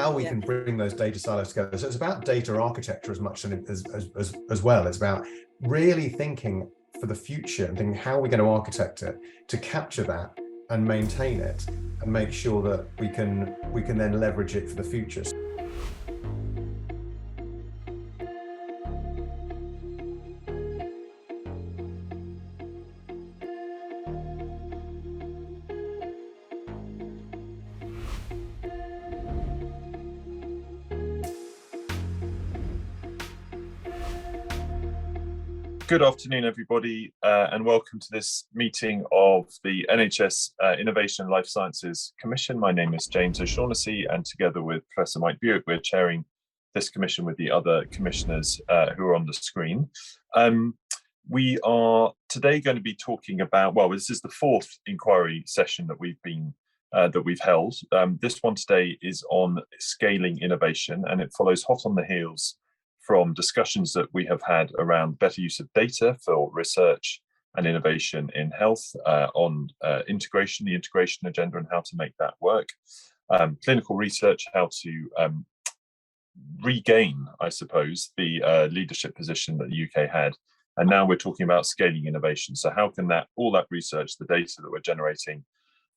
how we can bring those data silos together. So it's about data architecture as much as well. It's about really thinking for the future and thinking how we're going to architect it to capture that and maintain it and make sure that we can then leverage it for the future. Good afternoon, everybody, and welcome to this meeting of the NHS Innovation and Life Sciences Commission. My name is James O'Shaughnessy, and together with Professor Mike Buick, we're chairing this commission with the other commissioners who are on the screen. We are today going to be talking about, well, this is the fourth inquiry session that we've held. This one today is on scaling innovation, and it follows hot on the heels from discussions that we have had around better use of data for research and innovation in health, on the integration agenda and how to make that work, clinical research, how to regain, I suppose, the leadership position that the UK had. And now we're talking about scaling innovation. So how can all that research, the data that we're generating,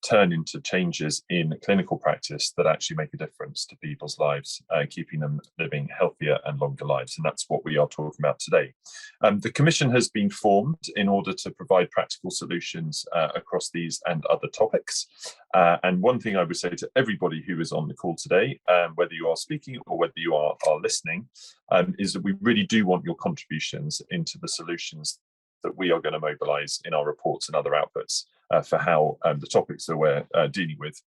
turn into changes in clinical practice that actually make a difference to people's lives, keeping them living healthier and longer lives. And that's what we are talking about today. The Commission has been formed in order to provide practical solutions across these and other topics. And one thing I would say to everybody who is on the call today, whether you are speaking or whether you are listening, is that we really do want your contributions into the solutions that we are going to mobilise in our reports and other outputs for how the topics that we're dealing with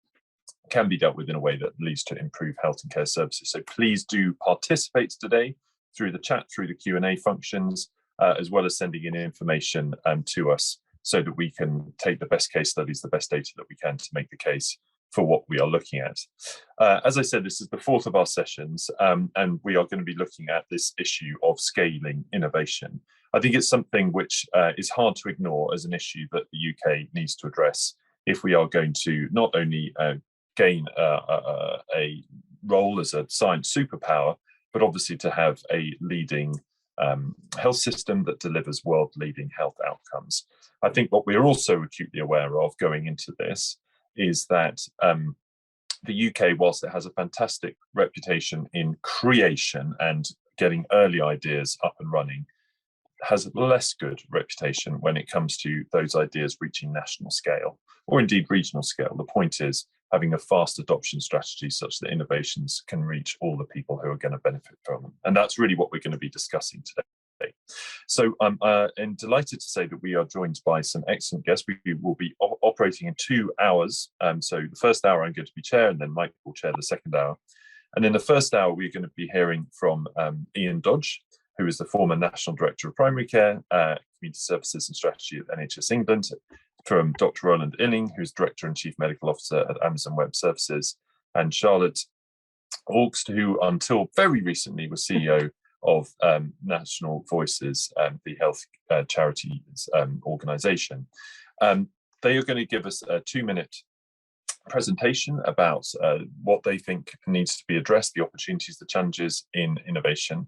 can be dealt with in a way that leads to improved health and care services. So please do participate today through the chat, through the Q&A functions, as well as sending in information to us so that we can take the best case studies, the best data that we can to make the case for what we are looking at. As I said, this is the fourth of our sessions, and we are going to be looking at this issue of scaling innovation. I think it's something which is hard to ignore as an issue that the UK needs to address if we are going to not only gain a role as a science superpower, but obviously to have a leading health system that delivers world-leading health outcomes. I think what we're also acutely aware of going into this is that the UK, whilst it has a fantastic reputation in creation and getting early ideas up and running, has a less good reputation when it comes to those ideas reaching national scale or indeed regional scale. The point is having a fast adoption strategy such that innovations can reach all the people who are going to benefit from them. And that's really what we're going to be discussing today. So I'm delighted to say that we are joined by some excellent guests. We will be operating in 2 hours. So the first hour I'm going to be chair, and then Mike will chair the second hour. And in the first hour, we're going to be hearing from Ian Dodge, who is the former National Director of Primary Care, Community Services and Strategy at NHS England, from Dr. Roland Illing, who's Director and Chief Medical Officer at Amazon Web Services, and Charlotte Augst, who until very recently was CEO of National Voices, the health charity organisation. They are going to give us a 2-minute presentation about what they think needs to be addressed, the opportunities, the challenges in innovation,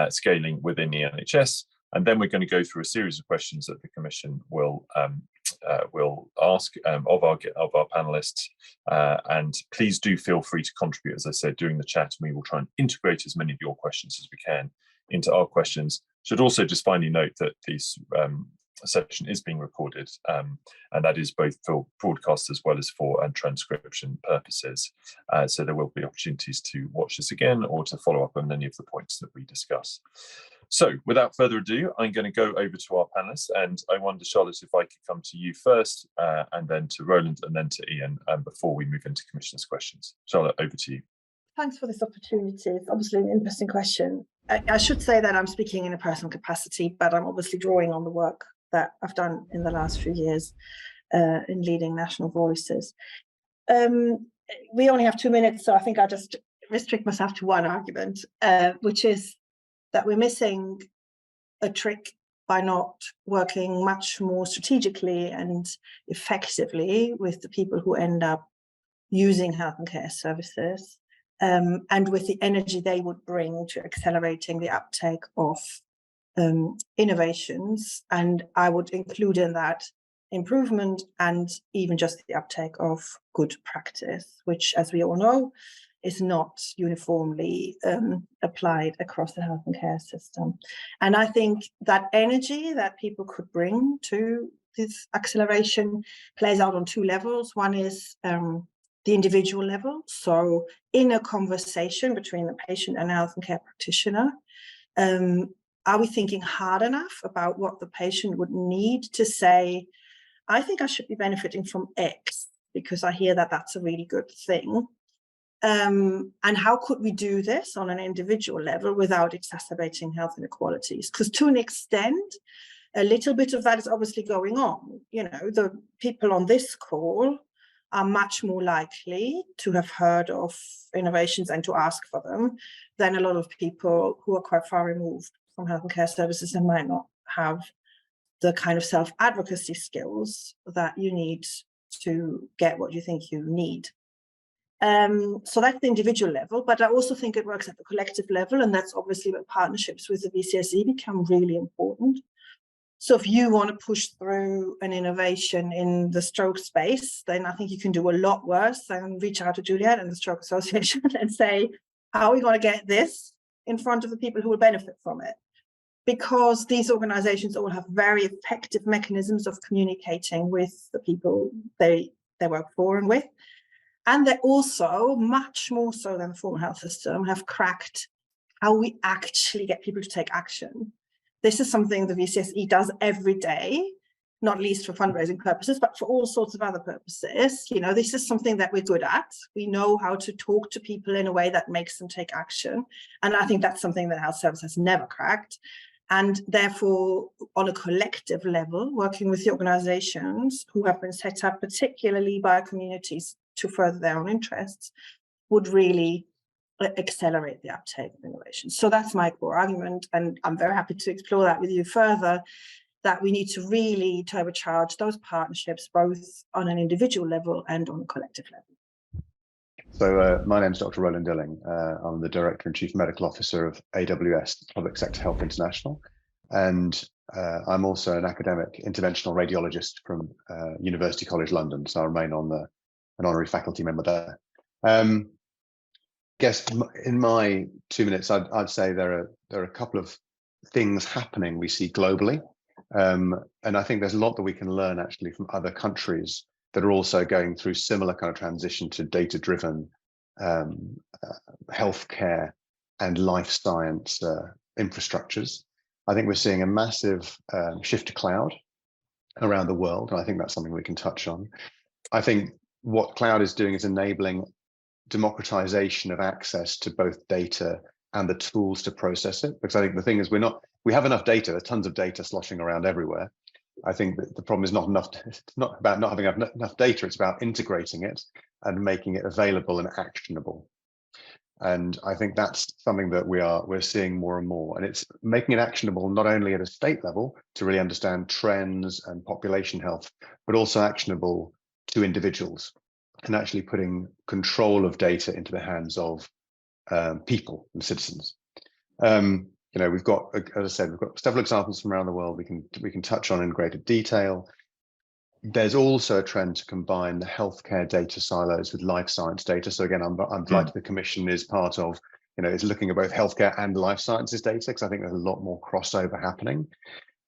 scaling within the NHS, and then we're going to go through a series of questions that the Commission will ask of our panelists, and please do feel free to contribute, as I said, during the chat, and we will try and integrate as many of your questions as we can into our questions. Should also just finally note that this session is being recorded, and that is both for broadcast as well as for transcription purposes. So there will be opportunities to watch this again or to follow up on any of the points that we discuss. So without further ado, I'm going to go over to our panelists, and I wonder, Charlotte, if I could come to you first, and then to Roland, and then to Ian, before we move into Commissioner's questions. Charlotte, over to you. Thanks for this opportunity. It's obviously an interesting question. I should say that I'm speaking in a personal capacity, but I'm obviously drawing on the work that I've done in the last few years in leading National Voices. We only have 2 minutes, so I think I'll just restrict myself to one argument, which is that we're missing a trick by not working much more strategically and effectively with the people who end up using health and care services and with the energy they would bring to accelerating the uptake of innovations. And I would include in that improvement and even just the uptake of good practice, which, as we all know, is not uniformly applied across the health and care system. And I think that energy that people could bring to this acceleration plays out on two levels. One is the individual level. So in a conversation between the patient and health and care practitioner, are we thinking hard enough about what the patient would need to say, I think I should be benefiting from X because I hear that that's a really good thing. And how could we do this on an individual level without exacerbating health inequalities? Because to an extent, a little bit of that is obviously going on. You know, the people on this call are much more likely to have heard of innovations and to ask for them than a lot of people who are quite far removed from health and care services and might not have the kind of self-advocacy skills that you need to get what you think you need. So that's the individual level, but I also think it works at the collective level, and that's obviously where partnerships with the VCSE become really important. So if you want to push through an innovation in the stroke space, then I think you can do a lot worse than reach out to Juliet and the Stroke Association and say, how are we going to get this in front of the people who will benefit from it? Because these organizations all have very effective mechanisms of communicating with the people they work for and with. And they also, much more so than the formal health system, have cracked how we actually get people to take action. This is something the VCSE does every day, not least for fundraising purposes, but for all sorts of other purposes. You know, this is something that we're good at. We know how to talk to people in a way that makes them take action. And I think that's something that health service has never cracked. And therefore, on a collective level, working with the organizations who have been set up, particularly by communities to further their own interests, would really accelerate the uptake of innovation. So that's my core argument, and I'm very happy to explore that with you further, that we need to really turbocharge those partnerships, both on an individual level and on a collective level. So my name is Dr. Roland Dilling. I'm the Director and Chief Medical Officer of AWS, Public Sector Health International. And I'm also an academic interventional radiologist from University College London. So I remain on an honorary faculty member there. I guess in my 2 minutes, I'd say there are a couple of things happening we see globally. And I think there's a lot that we can learn actually from other countries that are also going through similar kind of transition to data-driven healthcare and life science infrastructures. I think we're seeing a massive shift to cloud around the world, and I think that's something we can touch on. I think what cloud is doing is enabling democratization of access to both data and the tools to process it, because I think the thing is we have enough data, there's tons of data sloshing around everywhere. I think that the problem is it's not about not having enough data, it's about integrating it and making it available and actionable. And I think that's something that we're seeing more and more. And it's making it actionable not only at a state level to really understand trends and population health, but also actionable to individuals and actually putting control of data into the hands of people and citizens. You know, we've got, as I said, we've got several examples from around the world we can touch on in greater detail. There's also a trend to combine the healthcare data silos with life science data. So again, I'm delighted the Commission is part of, you know, is looking at both healthcare and life sciences data, because I think there's a lot more crossover happening.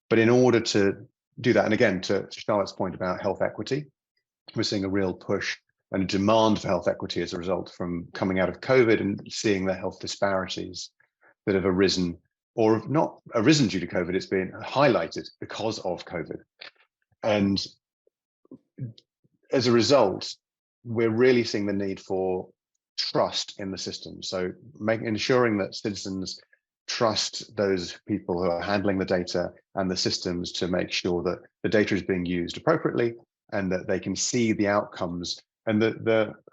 But in order to do that, and again, to Charlotte's point about health equity, we're seeing a real push and demand for health equity as a result from coming out of COVID and seeing the health disparities that have arisen, or have not arisen due to COVID, it's been highlighted because of COVID. And as a result, we're really seeing the need for trust in the system. So ensuring that citizens trust those people who are handling the data and the systems to make sure that the data is being used appropriately and that they can see the outcomes and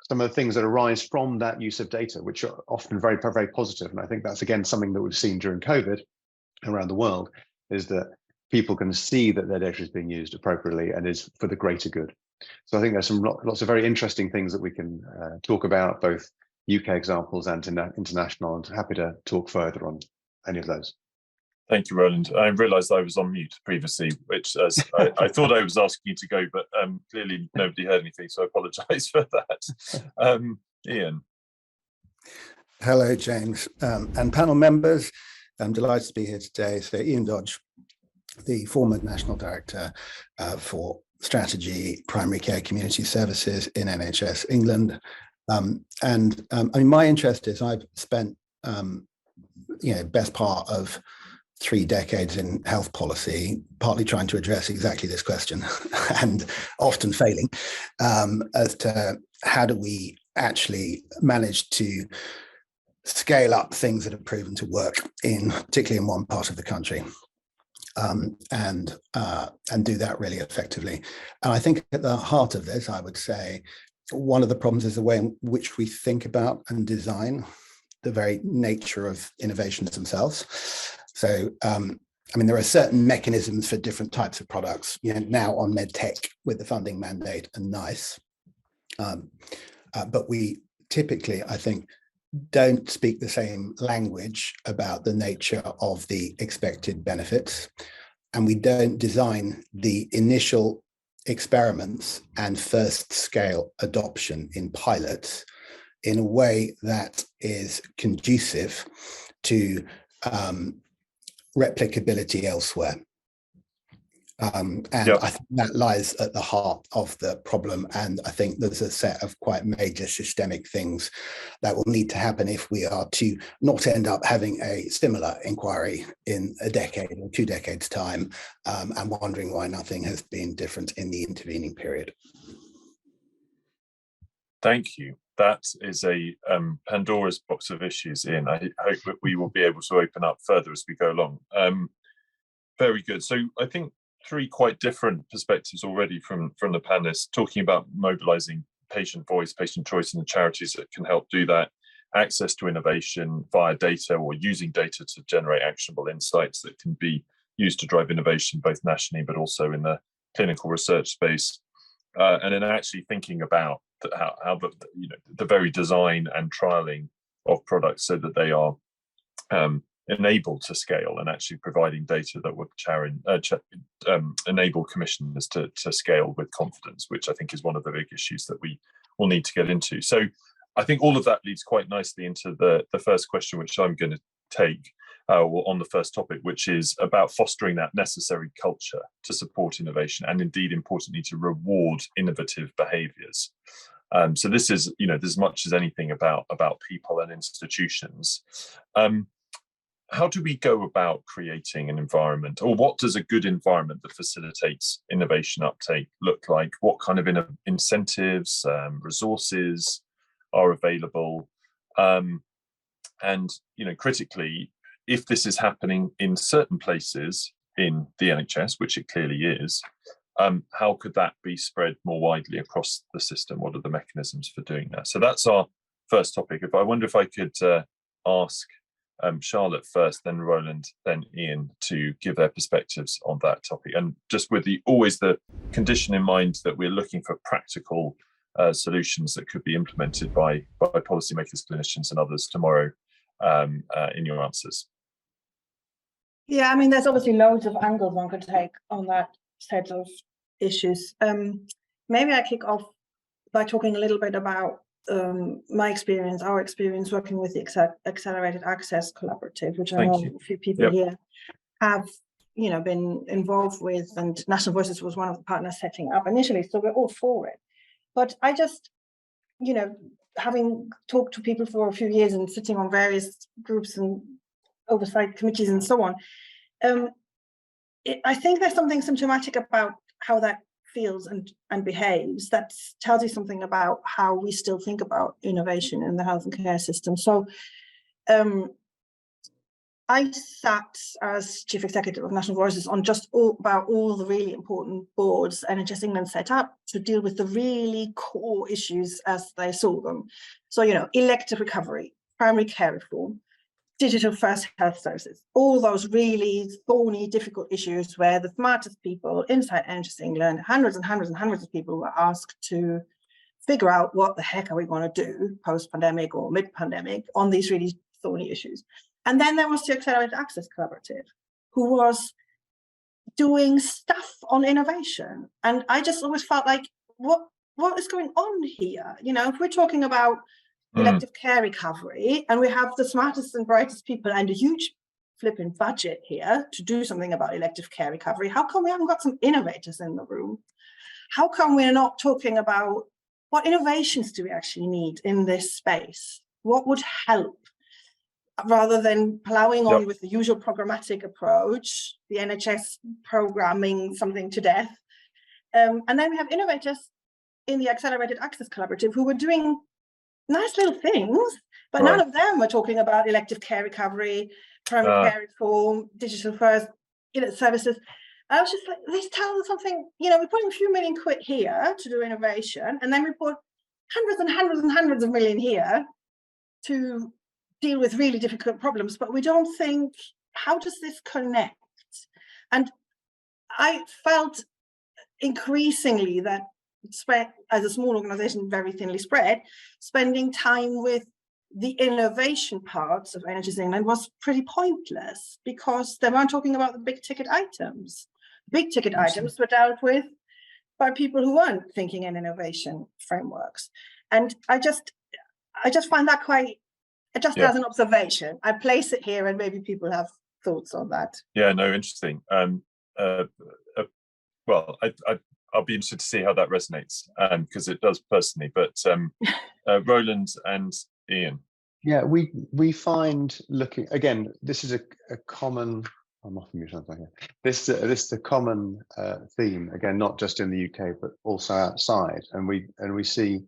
some of the things that arise from that use of data, which are often very, very positive. And I think that's, again, something that we've seen during COVID around the world, is that people can see that their data is being used appropriately and is for the greater good. So I think there's lots of very interesting things that we can talk about, both UK examples and international, and happy to talk further on any of those. Thank you, Roland. I realised I was on mute previously, which I thought I was asking you to go, but clearly nobody heard anything, so I apologise for that. Ian. Hello, James, and panel members. I'm delighted to be here today. So Ian Dodge, the former National Director for Strategy, Primary Care Community Services in NHS England. I mean, my interest is I've spent, best part of 3 decades in health policy, partly trying to address exactly this question and often failing, as to how do we actually manage to scale up things that have proven to work particularly in one part of the country, and do that really effectively. And I think at the heart of this, I would say one of the problems is the way in which we think about and design the very nature of innovations themselves. So, I mean, there are certain mechanisms for different types of products, now on medtech with the funding mandate and NICE. But we typically, I think, don't speak the same language about the nature of the expected benefits. And we don't design the initial experiments and first scale adoption in pilots in a way that is conducive to replicability elsewhere. And yep. I think that lies at the heart of the problem. And I think there's a set of quite major systemic things that will need to happen if we are to not end up having a similar inquiry in a decade or 2 decades time, and wondering why nothing has been different in the intervening period. Thank you. That is a Pandora's box of issues, Ian. I hope that we will be able to open up further as we go along. Very good. So I think 3 quite different perspectives already from the panelists, talking about mobilising patient voice, patient choice, and the charities that can help do that, access to innovation via data or using data to generate actionable insights that can be used to drive innovation both nationally but also in the clinical research space, and then actually thinking about how the very design and trialling of products so that they are enabled to scale, and actually providing data that would enable commissioners to scale with confidence, which I think is one of the big issues that we will need to get into. So I think all of that leads quite nicely into the first question, which I'm going to take on the first topic, which is about fostering that necessary culture to support innovation and indeed, importantly, to reward innovative behaviours. So this is, as much as anything about people and institutions. How do we go about creating an environment, or what does a good environment that facilitates innovation uptake look like? What kind of incentives, resources are available? And, critically, if this is happening in certain places in the NHS, which it clearly is, how could that be spread more widely across the system? What are the mechanisms for doing that? So that's our first topic. I wonder if I could ask Charlotte first, then Roland, then Ian, to give their perspectives on that topic, and just with always the condition in mind that we're looking for practical solutions that could be implemented by policymakers, clinicians, and others tomorrow in your answers. Yeah, I mean, there's obviously loads of angles one could take on that set of issues. Maybe I kick off by talking a little bit about our experience working with the Accelerated Access Collaborative, which I know a few people here have, been involved with, and National Voices was one of the partners setting up initially, so we're all for it. But I just, having talked to people for a few years and sitting on various groups and oversight committees and so on, I think there's something symptomatic about how that feels and behaves that tells you something about how we still think about innovation in the health and care system. So I sat as Chief Executive of National Voices on just all the really important boards NHS England set up to deal with the really core issues as they saw them. So, elective recovery, primary care reform, digital first health services, all those really thorny, difficult issues where the smartest people inside NHS England, hundreds and hundreds and hundreds of people were asked to figure out what the heck are we going to do post-pandemic or mid-pandemic on these really thorny issues. And then there was the Accelerated Access Collaborative, who was doing stuff on innovation. And I just always felt like, what is going on here? You know, if we're talking about elective care recovery, and we have the smartest and brightest people and a huge flipping budget here to do something about elective care recovery, how come we haven't got some innovators in the room? How come we're not talking about what innovations do we actually need in this space? What would help? Rather than plowing on with the usual programmatic approach, the NHS programming something to death. And then we have innovators in the Accelerated Access Collaborative who were doing nice little things, but none of them were talking about elective care recovery, primary care reform, digital first, services. I was just like, this tells something, we're putting a few million quid here to do innovation, and then we put hundreds and hundreds and hundreds of million here to deal with really difficult problems, but we don't think, how does this connect? And I felt increasingly that as a small organization, very thinly spread, spending time with the innovation parts of NHS England was pretty pointless because they weren't talking about the big ticket items. Big ticket items were dealt with by people who weren't thinking in innovation frameworks. And I just find that quite, as an observation, I place it here and maybe people have thoughts on that. Yeah, no, interesting. Well, I'll be interested to see how that resonates because it does personally. But Roland and Ian. Yeah, we find looking again. This is a common. I'm off mute. This is a common theme again, not just in the UK but also outside, and we see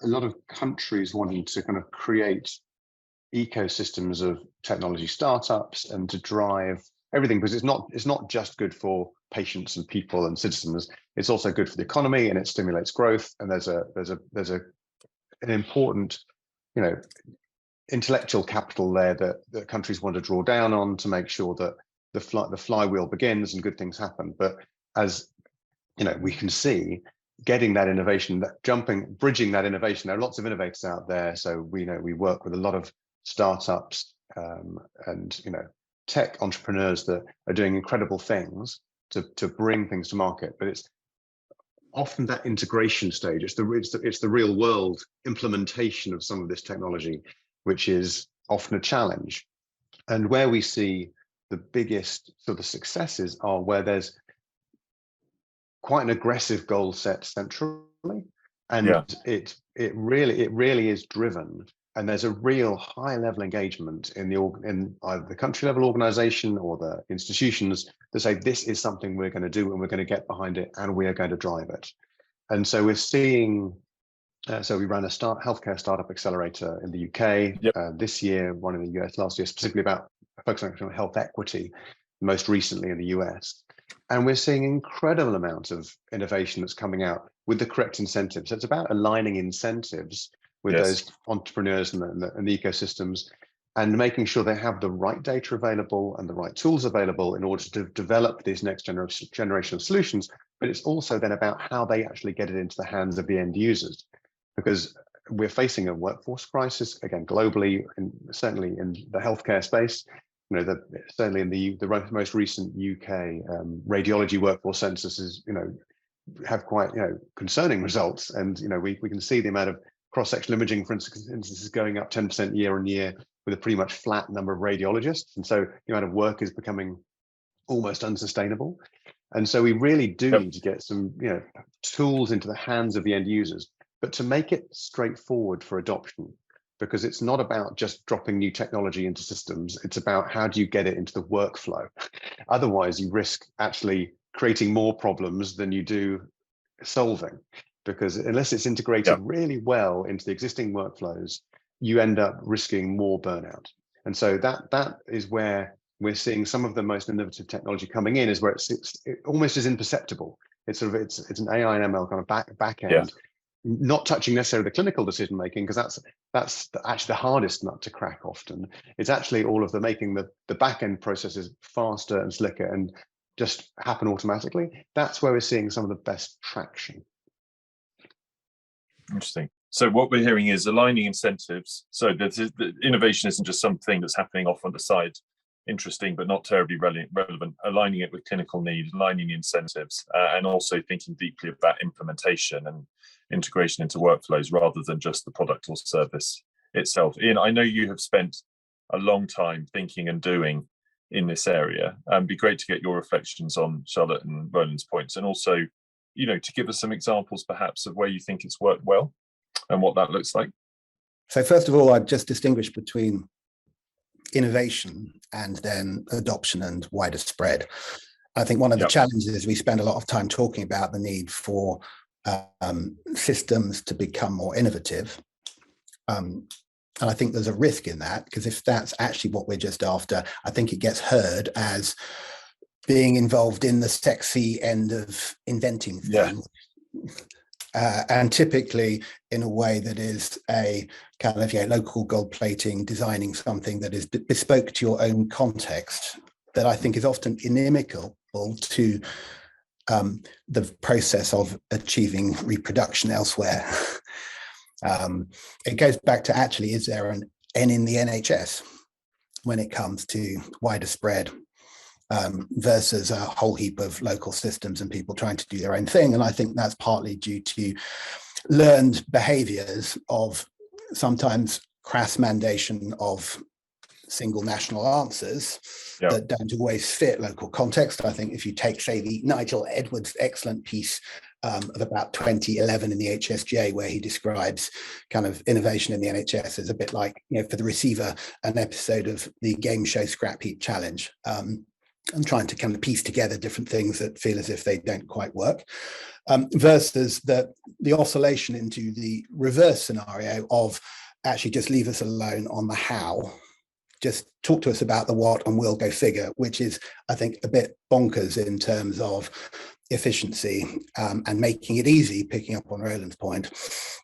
a lot of countries wanting to kind of create ecosystems of technology startups and to drive everything, because it's not just good for patients and people and citizens, it's also good for the economy and it stimulates growth, and there's an important intellectual capital there that countries want to draw down on to make sure that the flywheel begins and good things happen. But as we can see, getting that innovation, bridging that innovation, there are lots of innovators out there, so we work with a lot of startups and tech entrepreneurs that are doing incredible things to bring things to market, but it's often that integration stage. It's the real world implementation of some of this technology, which is often a challenge. And where we see the biggest sort of successes are where there's quite an aggressive goal set centrally, and it really is driven. And there's a real high level engagement in either the country level organization or the institutions to say, this is something we're going to do and we're going to get behind it and we are going to drive it. And so we're seeing, so we ran a healthcare startup accelerator in the UK this year, one in the US last year, specifically about focusing on health equity, most recently in the US. And we're seeing incredible amounts of innovation that's coming out with the correct incentives. So it's about aligning incentives with those entrepreneurs and the ecosystems, and making sure they have the right data available and the right tools available in order to develop these next generation of solutions. But it's also then about how they actually get it into the hands of the end users, because we're facing a workforce crisis again globally, and certainly in the healthcare space. Certainly in the most recent UK radiology workforce censuses, have quite concerning results, and we can see the amount of cross-sectional imaging, for instance, is going up 10% year on year with a pretty much flat number of radiologists. And so the amount of work is becoming almost unsustainable. And so we really do need to get some tools into the hands of the end users, but to make it straightforward for adoption, because it's not about just dropping new technology into systems. It's about how do you get it into the workflow? Otherwise, you risk actually creating more problems than you do solving. Because unless it's integrated really well into the existing workflows, you end up risking more burnout. And so that is where we're seeing some of the most innovative technology coming in, is where it almost is imperceptible. It's an AI and ML kind of back end, not touching necessarily the clinical decision making, because that's actually the hardest nut to crack often. It's actually all of the making the back end processes faster and slicker and just happen automatically. That's where we're seeing some of the best traction. Interesting. So what we're hearing is aligning incentives. So the innovation isn't just something that's happening off on the side, interesting but not terribly relevant. Aligning it with clinical need, aligning incentives, and also thinking deeply about implementation and integration into workflows rather than just the product or service itself. Ian, I know you have spent a long time thinking and doing in this area. It'd be great to get your reflections on Charlotte and Roland's points, and also, you know, to give us some examples perhaps of where you think it's worked well and what that looks like. So first of all, I'd just distinguish between innovation and then adoption and wider spread. I think one of the challenges, we spend a lot of time talking about the need for systems to become more innovative. And I think there's a risk in that, because if that's actually what we're just after, I think it gets heard as being involved in the sexy end of inventing things. And typically in a way that is a kind of local gold plating, designing something that is bespoke to your own context, that I think is often inimical to the process of achieving reproduction elsewhere. It goes back to, actually, is there an N in the NHS when it comes to wider spread versus a whole heap of local systems and people trying to do their own thing? And I think that's partly due to learned behaviors of sometimes crass mandation of single national answers that don't always fit local context. I think if you take, say, the Nigel Edwards excellent piece of about 2011 in the HSJ, where he describes kind of innovation in the NHS as a bit like, for the receiver, an episode of the game show Scrap Heap Challenge. And trying to kind of piece together different things that feel as if they don't quite work, versus the oscillation into the reverse scenario of actually just leave us alone on the how, just talk to us about the what and we'll go figure, which is, I think, a bit bonkers in terms of efficiency and making it easy, picking up on Roland's point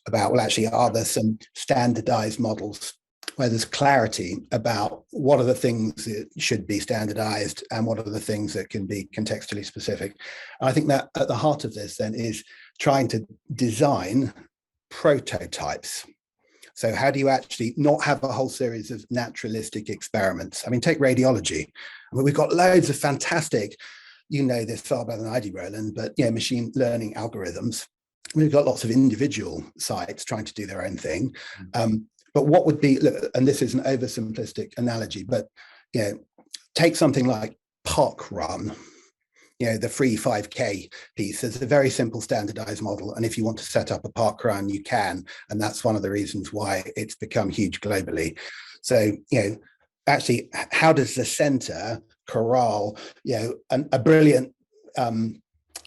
about, well, actually, are there some standardized models where there's clarity about what are the things that should be standardized and what are the things that can be contextually specific. And I think that at the heart of this then is trying to design prototypes. So how do you actually not have a whole series of naturalistic experiments? I mean, take radiology. I mean, we've got loads of fantastic, you know this far better than I do, Roland, but machine learning algorithms. We've got lots of individual sites trying to do their own thing. But what would be, and this is an oversimplistic analogy, but take something like Park Run, the free 5K piece. It's a very simple standardized model. And if you want to set up a park run, you can. And that's one of the reasons why it's become huge globally. So, actually, how does the center corral, a brilliant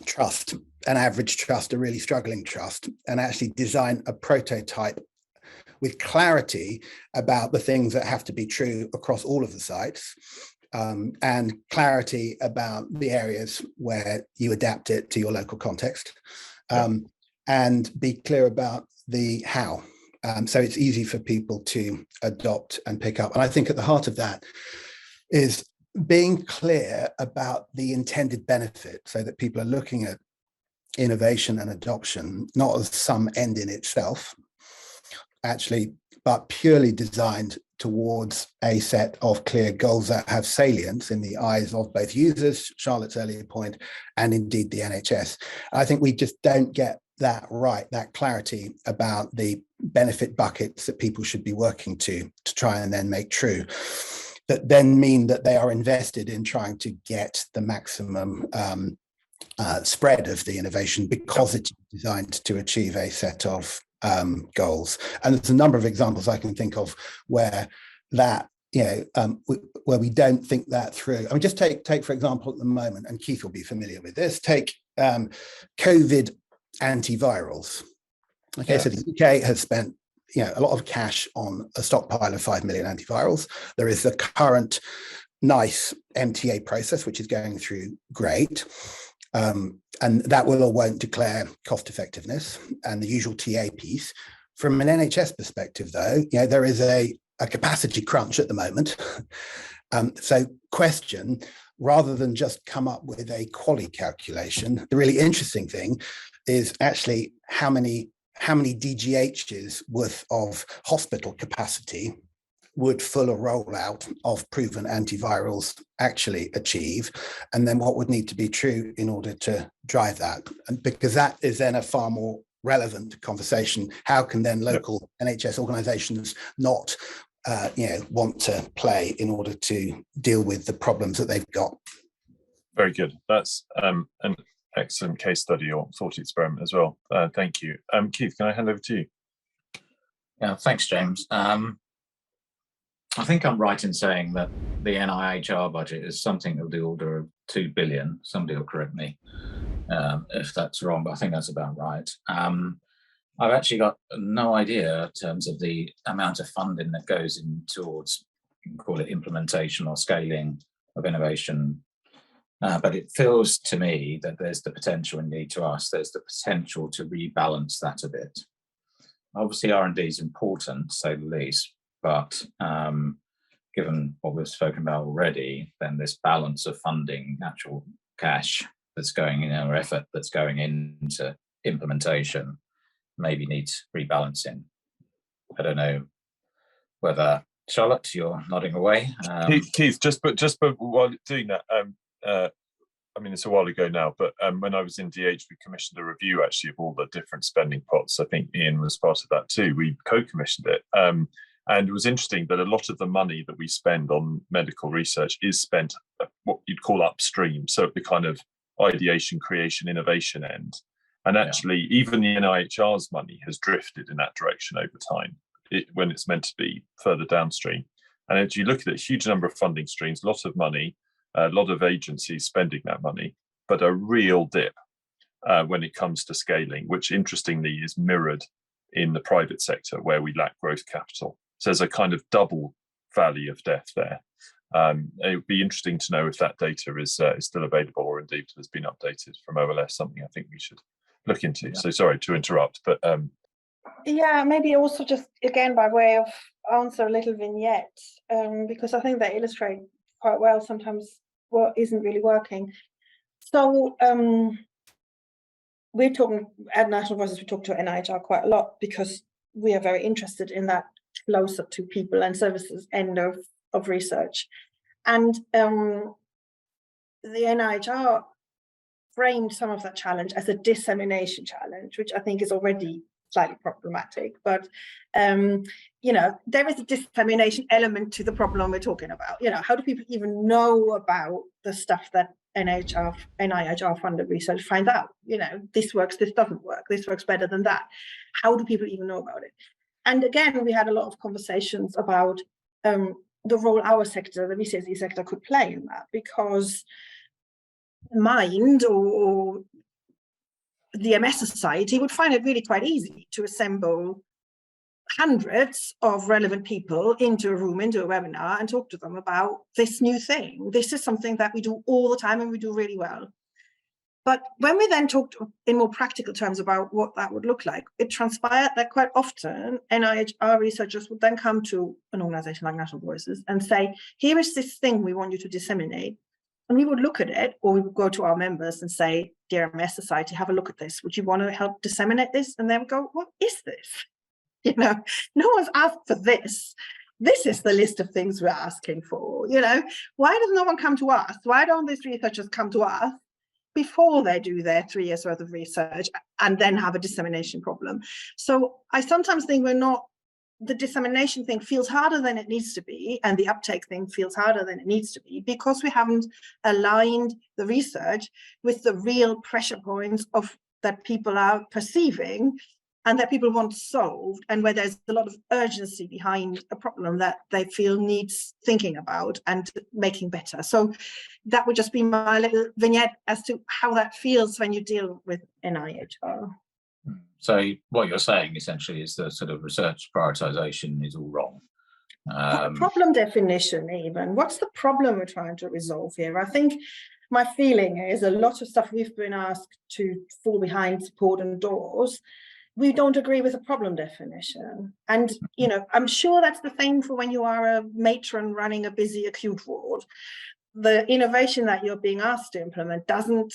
trust, an average trust, a really struggling trust, and actually design a prototype with clarity about the things that have to be true across all of the sites, and clarity about the areas where you adapt it to your local context, and be clear about the how. So it's easy for people to adopt and pick up. And I think at the heart of that is being clear about the intended benefit, so that people are looking at innovation and adoption not as some end in itself, actually, but purely designed towards a set of clear goals that have salience in the eyes of both users, Charlotte's earlier point, and indeed the NHS. I think we just don't get that right, that clarity about the benefit buckets that people should be working to try and then make true, that then mean that they are invested in trying to get the maximum spread of the innovation, because it's designed to achieve a set of goals. And there's a number of examples I can think of where that, where we don't think that through. I mean, just take for example, at the moment, and Keith will be familiar with this, take COVID antivirals. Okay, so the UK has spent a lot of cash on a stockpile of 5 million antivirals. There is the current NICE MTA process, which is going through great. And that will or won't declare cost effectiveness and the usual TA piece. From an NHS perspective, though, there is a capacity crunch at the moment. So question, rather than just come up with a quality calculation, the really interesting thing is actually how many how many DGHs worth of hospital capacity would full rollout of proven antivirals actually achieve, and then what would need to be true in order to drive that? And because that is then a far more relevant conversation. How can then local NHS organisations not want to play in order to deal with the problems that they've got? Very good. That's an excellent case study or thought experiment as well. Thank you. Keith, can I hand over to you? Yeah, thanks, James. I think I'm right in saying that the NIHR budget is something of the order of 2 billion. Somebody will correct me if that's wrong, but I think that's about right. I've actually got no idea in terms of the amount of funding that goes in towards, you can call it implementation or scaling of innovation. But it feels to me that there's the potential, indeed to us, there's the potential to rebalance that a bit. Obviously, R&D is important, to say the least, but given what we've spoken about already, then this balance of funding, actual cash that's going in, or effort that's going into implementation, maybe needs rebalancing. I don't know whether, Charlotte, you're nodding away. Keith, just while doing that, I mean, it's a while ago now, but when I was in DH, we commissioned a review actually of all the different spending pots. I think Ian was part of that too. We co-commissioned it. And it was interesting that a lot of the money that we spend on medical research is spent at what you'd call upstream. So at the kind of ideation, creation, innovation end. And actually, even the NIHR's money has drifted in that direction over time when it's meant to be further downstream. And as you look at it, a huge number of funding streams, lots of money, a lot of agencies spending that money, but a real dip when it comes to scaling, which interestingly is mirrored in the private sector where we lack growth capital. So there's a kind of double valley of death there. It would be interesting to know if that data is still available or indeed has been updated from OLS, something I think we should look into. Yeah. So sorry to interrupt, but yeah, maybe also just again by way of answer a little vignette, because I think they illustrate quite well sometimes what isn't really working. So we're talking at National Voices, we talk to NIHR quite a lot because we are very interested in that closer to people and services end of research. And the NIHR framed some of that challenge as a dissemination challenge, which I think is already slightly problematic. But, there is a dissemination element to the problem we're talking about. How do people even know about the stuff that NIHR funded research finds out? This works, this doesn't work, this works better than that. How do people even know about it? And again, we had a lot of conversations about the role our sector, the VCSE sector, could play in that, because Mind or the MS Society would find it really quite easy to assemble hundreds of relevant people into a room, into a webinar, and talk to them about this new thing. This is something that we do all the time and we do really well. But when we then talked in more practical terms about what that would look like, it transpired that quite often NIHR researchers would then come to an organization like National Voices and say, here is this thing we want you to disseminate. And we would look at it, or we would go to our members and say, dear MS Society, have a look at this. Would you want to help disseminate this? And they would go, what is this? No one's asked for this. This is the list of things we're asking for. Why does no one come to us? Why don't these researchers come to us before they do their 3 years worth of research and then have a dissemination problem? So I sometimes think the dissemination thing feels harder than it needs to be, and the uptake thing feels harder than it needs to be, because we haven't aligned the research with the real pressure points that people are perceiving and that people want solved, and where there's a lot of urgency behind a problem that they feel needs thinking about and making better. So that would just be my little vignette as to how that feels when you deal with NIHR. So what you're saying essentially is the sort of research prioritization is all wrong. Problem definition even. What's the problem we're trying to resolve here? I think my feeling is a lot of stuff we've been asked to fall behind, support, endorse. We don't agree with the problem definition. And, I'm sure that's the same for when you are a matron running a busy acute ward. The innovation that you're being asked to implement doesn't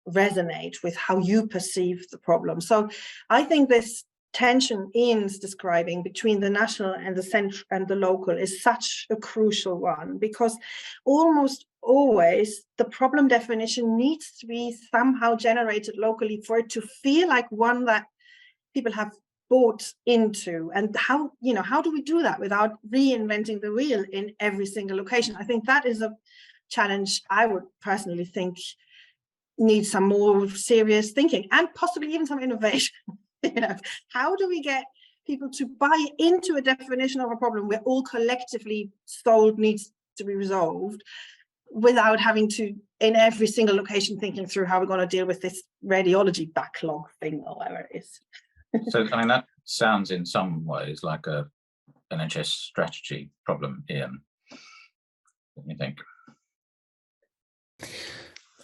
resonate with how you perceive the problem. So I think this tension Ian's describing between the national and the central and the local is such a crucial one, because almost always the problem definition needs to be somehow generated locally for it to feel like one that people have bought into. And how do we do that without reinventing the wheel in every single location? I think that is a challenge I would personally think needs some more serious thinking and possibly even some innovation. How do we get people to buy into a definition of a problem we're all collectively told needs to be resolved, without having to, in every single location, thinking through how we're going to deal with this radiology backlog thing or whatever it is. So, I mean, that sounds in some ways like a NHS strategy problem, Ian. What do you think?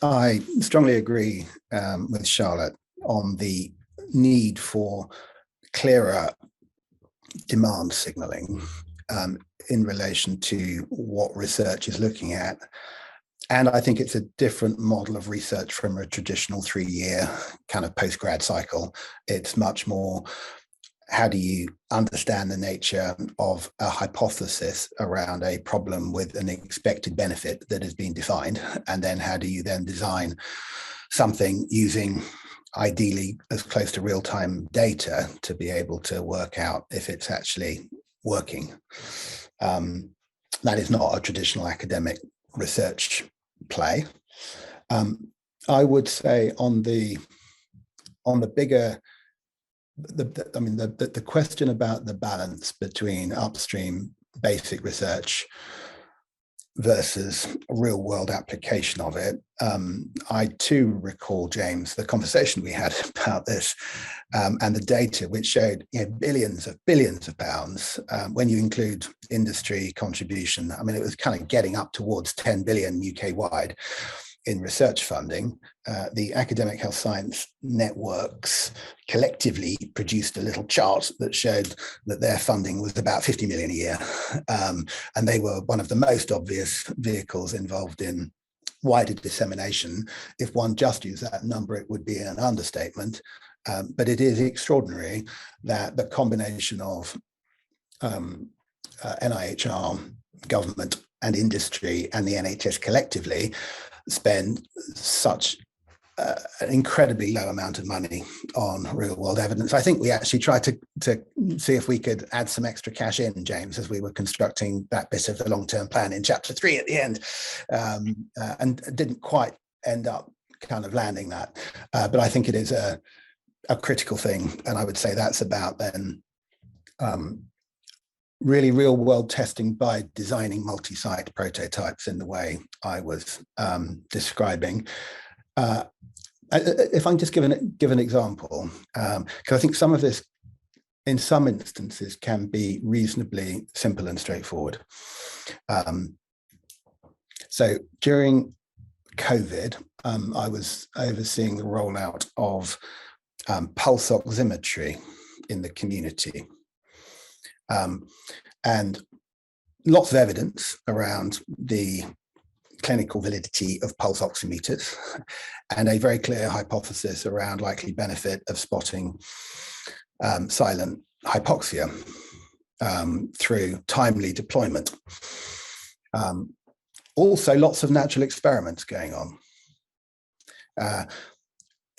I strongly agree with Charlotte on the need for clearer demand signalling in relation to what research is looking at. And I think it's a different model of research from a traditional 3-year kind of post-grad cycle. It's much more, how do you understand the nature of a hypothesis around a problem with an expected benefit that has been defined? And then how do you then design something using ideally as close to real-time data to be able to work out if it's actually working? That is not a traditional academic research play. I would say on the bigger, the question about the balance between upstream basic research versus real world application of it. I too recall, James, the conversation we had about this and the data which showed billions of pounds when you include industry contribution. I mean, it was kind of getting up towards 10 billion UK wide in research funding. The academic health science networks collectively produced a little chart that showed that their funding was about 50 million a year. And they were one of the most obvious vehicles involved in wider dissemination. If one just used that number, it would be an understatement. But it is extraordinary that the combination of NIHR, government and industry and the NHS collectively spend such an incredibly low amount of money on real world evidence. I think we actually tried to see if we could add some extra cash in, James, as we were constructing that bit of the long-term plan in chapter 3 at the end, and didn't quite end up kind of landing that. But I think it is a critical thing. And I would say that's about then really real world testing by designing multi-site prototypes in the way I was describing. If I can just give an example, because I think some of this in some instances can be reasonably simple and straightforward. So during COVID, I was overseeing the rollout of pulse oximetry in the community. And lots of evidence around the clinical validity of pulse oximeters and a very clear hypothesis around likely benefit of spotting silent hypoxia through timely deployment. Also, lots of natural experiments going on.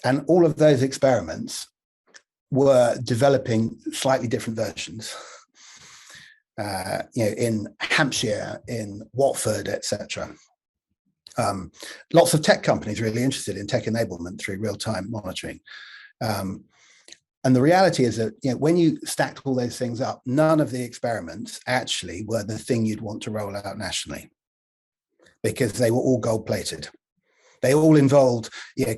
And all of those experiments were developing slightly different versions. In Hampshire, in Watford, etc. Lots of tech companies really interested in tech enablement through real-time monitoring. And the reality is that when you stacked all those things up, none of the experiments actually were the thing you'd want to roll out nationally, because they were all gold-plated. They all involved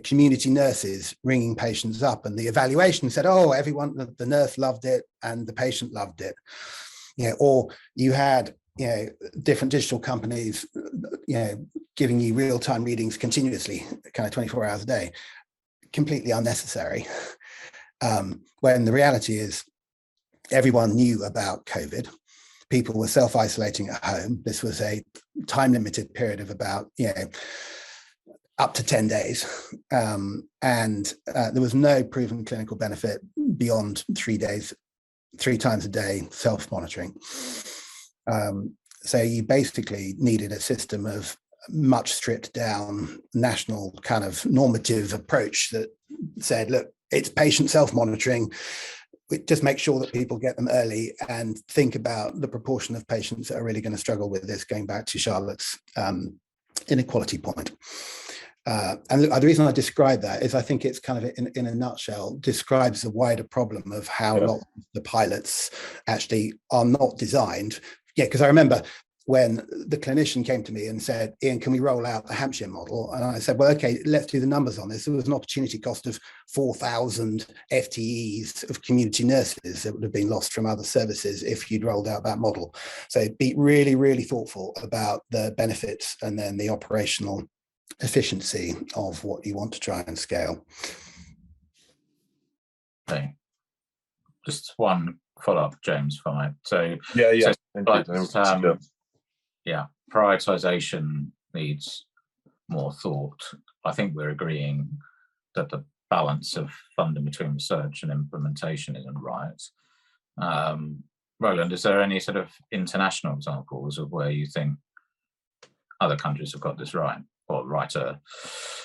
community nurses ringing patients up, and the evaluation said, oh, everyone, the nurse loved it and the patient loved it. Or you had different digital companies giving you real-time readings continuously, kind of 24 hours a day, completely unnecessary. When the reality is everyone knew about COVID. People were self-isolating at home. This was a time-limited period of about up to 10 days. And there was no proven clinical benefit beyond 3 days, 3 times a day self-monitoring. So you basically needed a system of much stripped down national kind of normative approach that said, look, it's patient self-monitoring. Just make sure that people get them early and think about the proportion of patients that are really going to struggle with this, going back to Charlotte's inequality point. And the reason I describe that is I think it's kind of, in a nutshell, describes the wider problem of how a lot of the pilots actually are not designed. Yeah, because I remember when the clinician came to me and said, Ian, can we roll out the Hampshire model? And I said, well, okay, let's do the numbers on this. There was an opportunity cost of 4,000 FTEs of community nurses that would have been lost from other services if you'd rolled out that model. So be really, really thoughtful about the benefits and then the operational efficiency of what you want to try and scale. Okay. Just one follow-up, James, for me. So prioritization needs more thought. I think we're agreeing that the balance of funding between research and implementation isn't right. Roland, is there any sort of international examples of where you think other countries have got this right, or righter?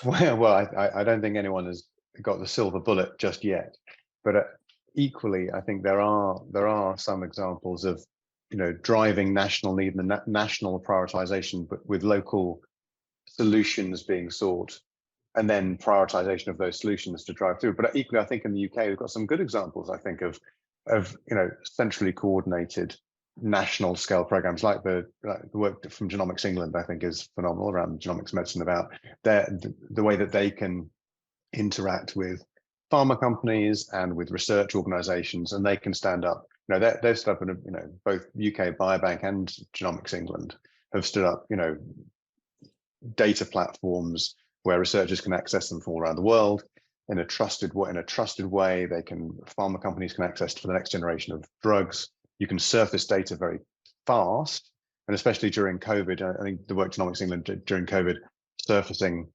Well, I don't think anyone has got the silver bullet just yet, but equally, I think there are some examples of, you know, driving national need and national prioritization, but with local solutions being sought, and then prioritization of those solutions to drive through. But equally, I think in the UK, we've got some good examples, I think, of you know, centrally coordinated national scale programs, like the work from Genomics England, I think, is phenomenal around genomics medicine, about the way that they can interact with pharma companies and with research organizations, and they can stand up. You know, they've stood up, in you know, both UK Biobank and Genomics England have stood up, you know, data platforms where researchers can access them from all around the world in a trusted way. They can, pharma companies can access for the next generation of drugs. You can surface data very fast, and especially during COVID, I think the work Genomics England did during COVID, surfacing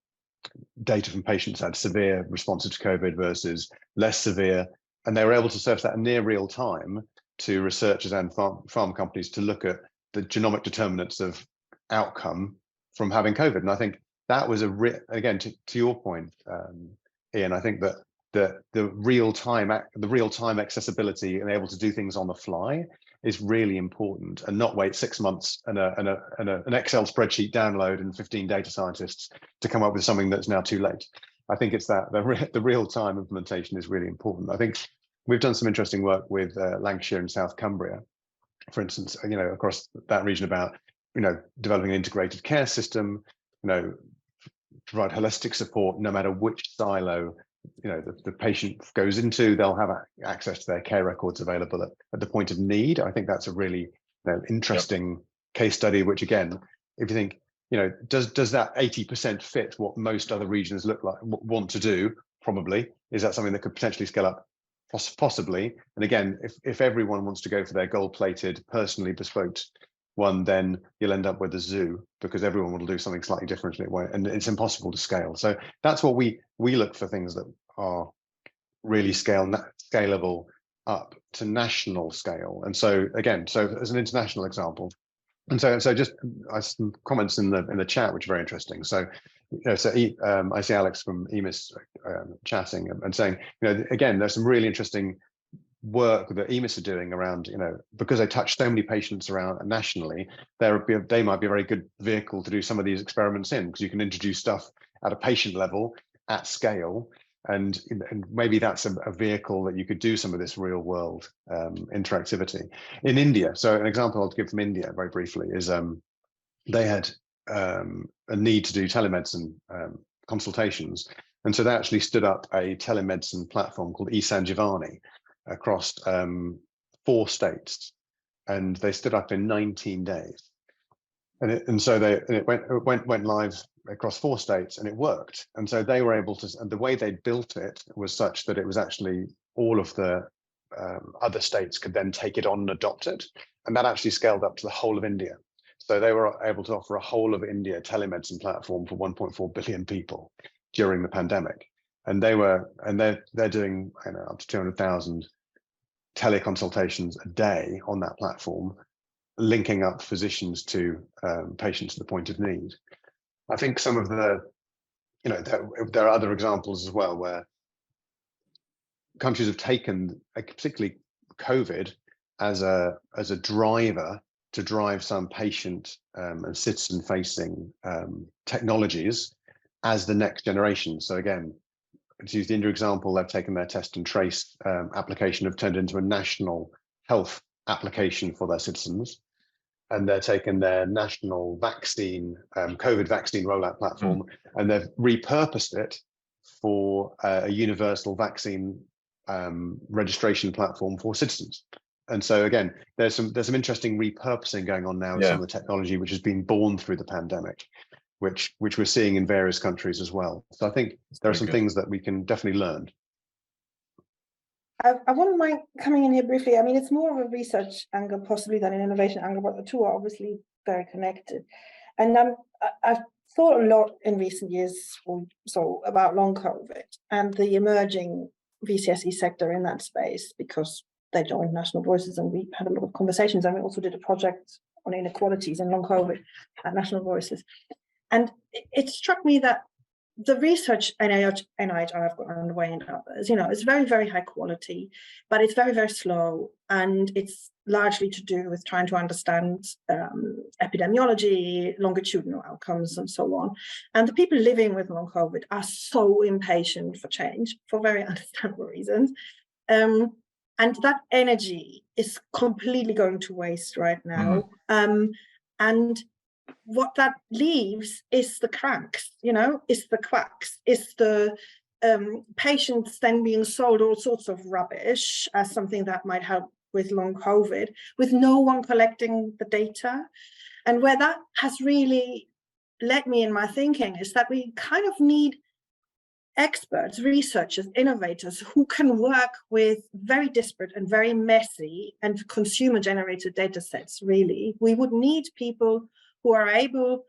data from patients had severe responses to COVID versus less severe, and they were able to surface that in near real time to researchers and pharma companies to look at the genomic determinants of outcome from having COVID. And I think that was again, to your point, Ian, I think that the real time accessibility and able to do things on the fly is really important, and not wait 6 months and an Excel spreadsheet download and 15 data scientists to come up with something that's now too late. I think it's that the real time implementation is really important. I think we've done some interesting work with Lancashire and South Cumbria, for instance, you know, across that region, about, you know, developing an integrated care system, you know, provide holistic support no matter which silo, you know, the patient goes into. They'll have access to their care records available at the point of need. I think that's a really, you know, interesting case study, which, again, if you think, you know, does that 80% fit what most other regions want to do? Probably. Is that something that could potentially scale up? Possibly. And again, if everyone wants to go for their gold-plated, personally bespoke one, then you'll end up with a zoo, because everyone will do something slightly different, and it's impossible to scale. So that's what we look for, things that are really scalable up to national scale. And so again, so as an international example, and so just some comments in the chat which are very interesting. So, you know, so I see Alex from EMIS chatting and saying, you know, again, there's some really interesting work that EMIS are doing around, you know, because they touch so many patients around nationally, they might be a very good vehicle to do some of these experiments in, because you can introduce stuff at a patient level at scale, and maybe that's a vehicle that you could do some of this real world interactivity. In India, so an example I'll give from India very briefly is they had a need to do telemedicine consultations, and so they actually stood up a telemedicine platform called eSanjeevani across 4 states, and they stood up in 19 days, and so it went live across 4 states, and it worked. And so they were able to, and the way they built it was such that it was actually all of the other states could then take it on and adopt it, and that actually scaled up to the whole of India. So they were able to offer a whole of India telemedicine platform for 1.4 billion people during the pandemic. And they're doing up to 200,000 teleconsultations a day on that platform, linking up physicians to patients at the point of need. I think some of the, there are other examples as well where countries have taken, particularly COVID, as a driver to drive some patient and citizen-facing technologies as the next generation. So again, to use the India example, they've taken their test and trace application, have turned into a national health application for their citizens, and they're taking their national vaccine, COVID vaccine rollout platform, and they've repurposed it for a universal vaccine registration platform for citizens. And so again, there's some interesting repurposing going on now with some of the technology which has been born through the pandemic, which we're seeing in various countries as well. So I think there are some things that we can definitely learn. I wouldn't mind coming in here briefly. I mean, it's more of a research angle possibly than an innovation angle, but the two are obviously very connected. And I've thought a lot in recent years or so about long COVID and the emerging VCSE sector in that space, because they joined National Voices and we had a lot of conversations, and we also did a project on inequalities in long COVID at National Voices. And it struck me that the research NIH have got underway and others, it's very, very high quality, but it's very, very slow. And it's largely to do with trying to understand epidemiology, longitudinal outcomes, and so on. And the people living with long COVID are so impatient for change for very understandable reasons. And that energy is completely going to waste right now. And what that leaves is the cracks, is the quacks, is the patients then being sold all sorts of rubbish as something that might help with long COVID, with no one collecting the data. And where that has really led me in my thinking is that we kind of need experts, researchers, innovators who can work with very disparate and very messy and consumer-generated data sets, really. We would need people who are able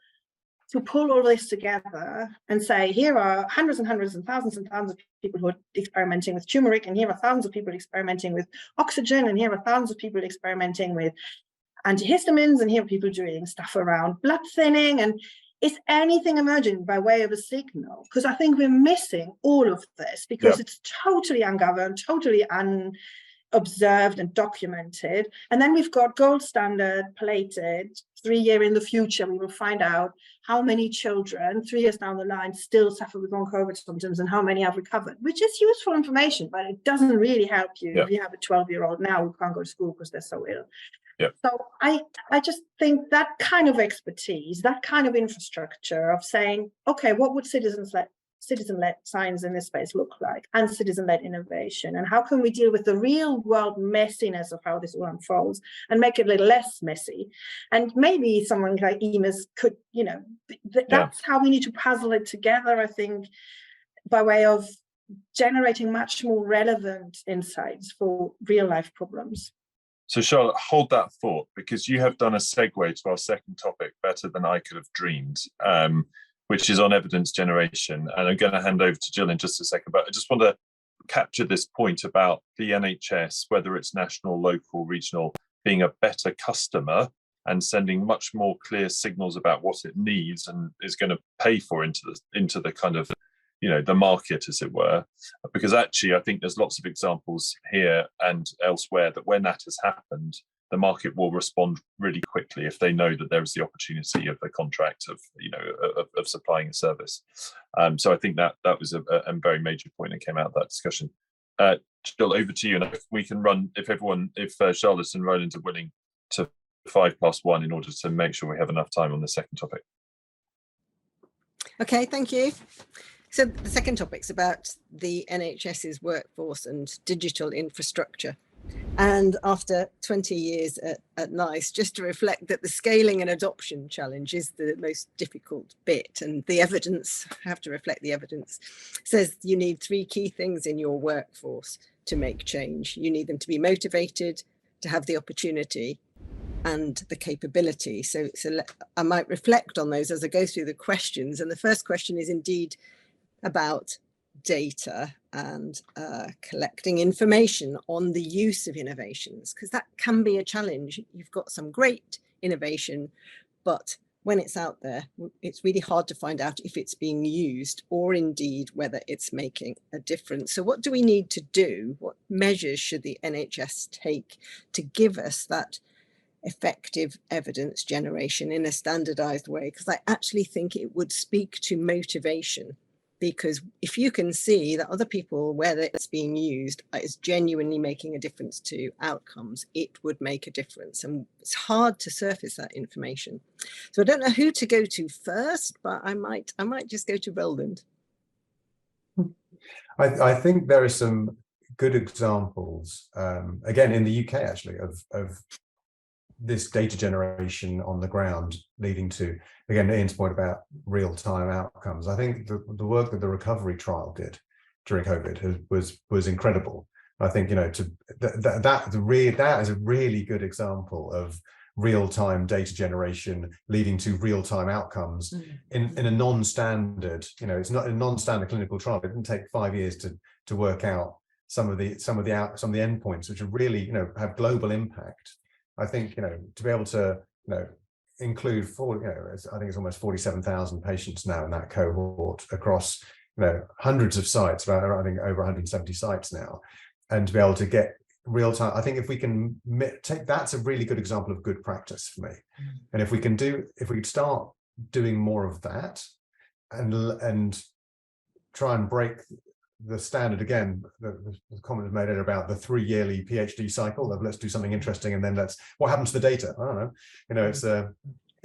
to pull all this together and say, here are hundreds and hundreds and thousands of people who are experimenting with turmeric, and here are thousands of people experimenting with oxygen, and here are thousands of people experimenting with antihistamines, and here are people doing stuff around blood thinning. And is anything emerging by way of a signal? Because I think we're missing all of this because it's totally ungoverned, totally unobserved and documented. And then we've got gold standard plated 3 years in the future. We will find out how many children 3 years down the line still suffer with long COVID symptoms and how many have recovered, which is useful information, but it doesn't really help you if you have a 12-year-old now who can't go to school because they're so ill. So I just think that kind of expertise, that kind of infrastructure of saying, okay, what would citizen-led science in this space look like, and citizen-led innovation, and how can we deal with the real world messiness of how this all unfolds and make it a little less messy? And maybe someone like EMAS could, that's how we need to puzzle it together, I think, by way of generating much more relevant insights for real life problems. So Charlotte, hold that thought, because you have done a segue to our second topic better than I could have dreamed, which is on evidence generation. And I'm going to hand over to Jill in just a second, but I just want to capture this point about the NHS, whether it's national, local, regional, being a better customer and sending much more clear signals about what it needs and is going to pay for into the kind of, the market, as it were. Because actually, I think there's lots of examples here and elsewhere that when that has happened, the market will respond really quickly if they know that there is the opportunity of the contract of supplying a service. So I think that was a very major point that came out of that discussion. Jill, over to you, and if we can run, if Charlotte and Roland are willing to 1:05 in order to make sure we have enough time on the second topic. Okay, thank you. So the second topic's about the NHS's workforce and digital infrastructure. And after 20 years at NICE, just to reflect that the scaling and adoption challenge is the most difficult bit, and the evidence, I have to reflect the evidence, says you need 3 key things in your workforce to make change. You need them to be motivated, to have the opportunity, and the capability. So I might reflect on those as I go through the questions. And the first question is indeed about data and collecting information on the use of innovations, because that can be a challenge. You've got some great innovation, but when it's out there, it's really hard to find out if it's being used or indeed whether it's making a difference. So what do we need to do? What measures should the NHS take to give us that effective evidence generation in a standardized way? Because I actually think it would speak to motivation, because if you can see that other people where it's being used is genuinely making a difference to outcomes, it would make a difference. And it's hard to surface that information. So I don't know who to go to first, but I might just go to Roland. I think there are some good examples, again, in the UK actually, of this data generation on the ground leading to, again, Ian's point about real-time outcomes. I think the work that the recovery trial did during COVID was incredible. I think, you know, that is a really good example of real-time data generation leading to real-time outcomes in a non-standard, you know, it's not a non-standard clinical trial. It didn't take 5 years to work out some of the endpoints, which are really, you know, have global impact. I think, you know, to be able to, you know, include I think it's almost 47,000 patients now in that cohort across, you know, hundreds of sites, I think over 170 sites now, and to be able to get real time. I think if we can take, that's a really good example of good practice for me. And if we could start doing more of that and try and break the standard, again, the comment was made earlier about the 3-yearly PhD cycle of let's do something interesting and then what happens to the data? I don't know. You know, it's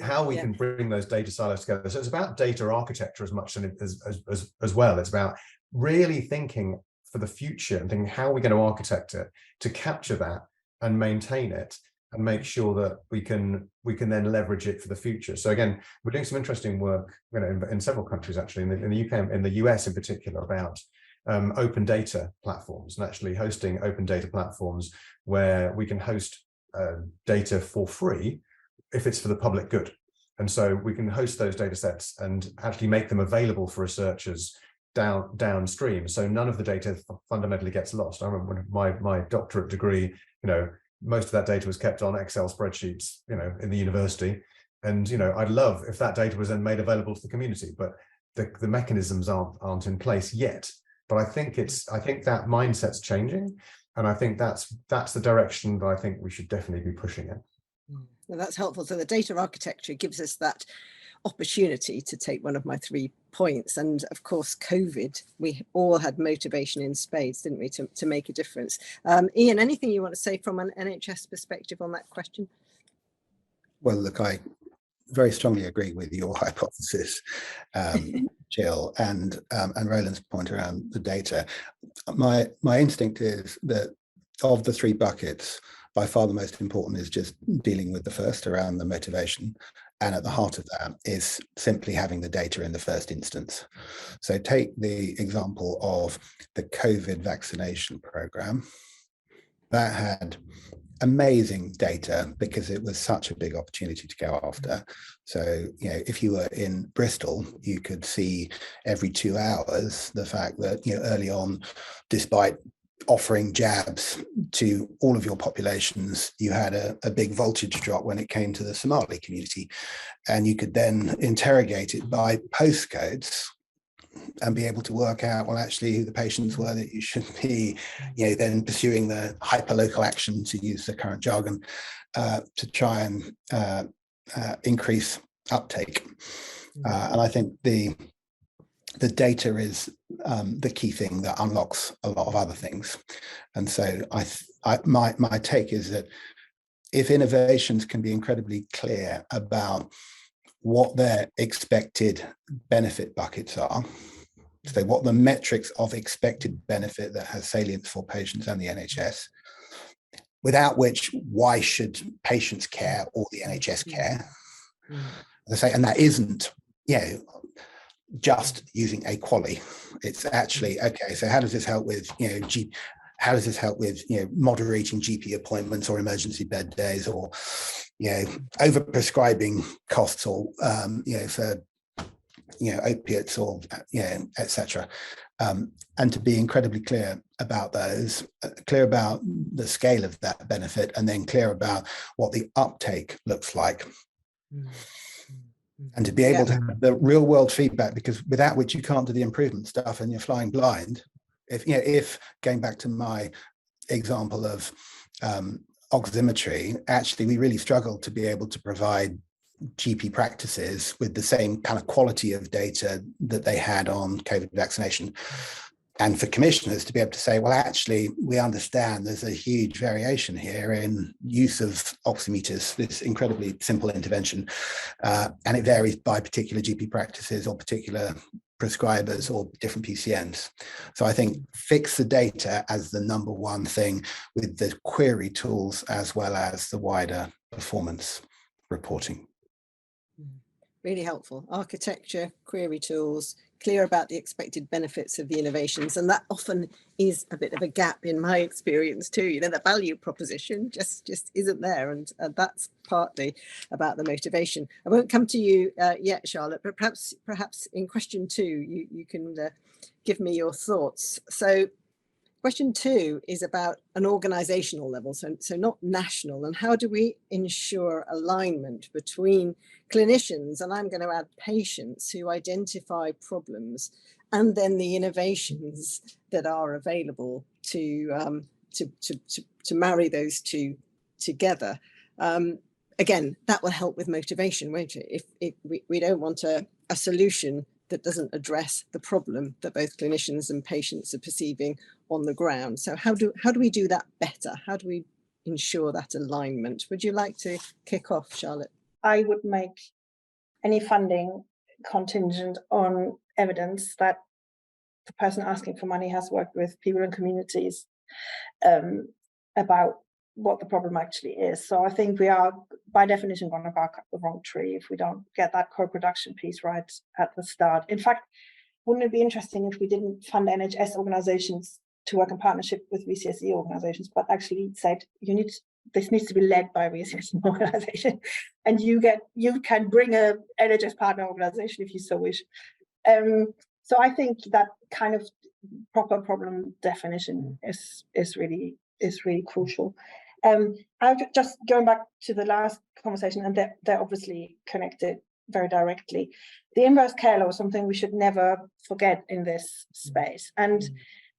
how we can bring those data silos together. So it's about data architecture as much as well. It's about really thinking for the future and thinking how we're going to architect it to capture that and maintain it and make sure that we can then leverage it for the future. So again, we're doing some interesting work, you know, in several countries actually, in the UK, in the US in particular, about open data platforms and actually hosting open data platforms where we can host data for free if it's for the public good. And so we can host those data sets and actually make them available for researchers downstream. So none of the data fundamentally gets lost. I remember when my doctorate degree, you know, most of that data was kept on Excel spreadsheets, you know, in the university. And, you know, I'd love if that data was then made available to the community, but the mechanisms aren't in place yet. But I think that mindset's changing, and I think that's the direction that I think we should definitely be pushing in. Well, that's helpful. So the data architecture gives us that opportunity to take one of my 3 points. And of course, COVID, we all had motivation in spades, didn't we, to make a difference. Ian, anything you want to say from an NHS perspective on that question? Well, look, I very strongly agree with your hypothesis, Jill, and Roland's point around the data. My instinct is that of the 3 buckets, by far the most important is just dealing with the first around the motivation. And at the heart of that is simply having the data in the first instance. So take the example of the COVID vaccination program. That had amazing data because it was such a big opportunity to go after. So, you know, if you were in Bristol, you could see every 2 hours the fact that, you know, early on, despite offering jabs to all of your populations, you had a big voltage drop when it came to the Somali community. And you could then interrogate it by postcodes and be able to work out, well, actually, who the patients were that you should be, you know, then pursuing the hyperlocal action, to use the current jargon, to try and increase uptake. And I think the data is the key thing that unlocks a lot of other things. And so my take is that if innovations can be incredibly clear about what their expected benefit buckets are, so what the metrics of expected benefit that has salience for patients and the NHS, without which, why should patients care or the NHS care? As I say, and that isn't, you know, just using a QALY. It's actually, okay, so how does this help with, you know, how does this help with, moderating GP appointments or emergency bed days, or, over prescribing costs, or, for, opiates, or, etc. And to be incredibly clear about those, clear about the scale of that benefit, and then clear about what the uptake looks like. And to be able to have the real world feedback, because without which you can't do the improvement stuff, and you're flying blind. If going back to my example of oximetry, actually we really struggled to be able to provide GP practices with the same kind of quality of data that they had on COVID vaccination. And for commissioners to be able to say, well, actually, we understand there's a huge variation here in use of oximeters, this incredibly simple intervention, and it varies by particular GP practices or particular prescribers or different PCNs. So I think fix the data as the number one thing, with the query tools as well as the wider performance reporting. Really helpful. Architecture, query tools, clear about the expected benefits of the innovations. And that often is a bit of a gap in my experience too. The value proposition just isn't there. And that's partly about the motivation. I won't come to you yet, Charlotte, but perhaps in question 2, you can give me your thoughts. So question 2 is about an organizational level, so not national, and how do we ensure alignment between clinicians, and I'm going to add patients, who identify problems, and then the innovations that are available to marry those two together. Again, that will help with motivation, won't it? If we don't want a solution that doesn't address the problem that both clinicians and patients are perceiving on the ground. So how do we do that better? How do we ensure that alignment? Would you like to kick off, Charlotte? I would make any funding contingent on evidence that the person asking for money has worked with people in communities about what the problem actually is. So I think we are, by definition, going to bark up the wrong tree if we don't get that co-production piece right at the start. In fact, wouldn't it be interesting if we didn't fund NHS organizations to work in partnership with VCSE organizations, but actually said, this needs to be led by a VCSE organization, and you can bring a NHS partner organization if you so wish. So I think that kind of proper problem definition is really crucial. I'm just going back to the last conversation, and they're obviously connected very directly. The inverse care law is something we should never forget in this space. And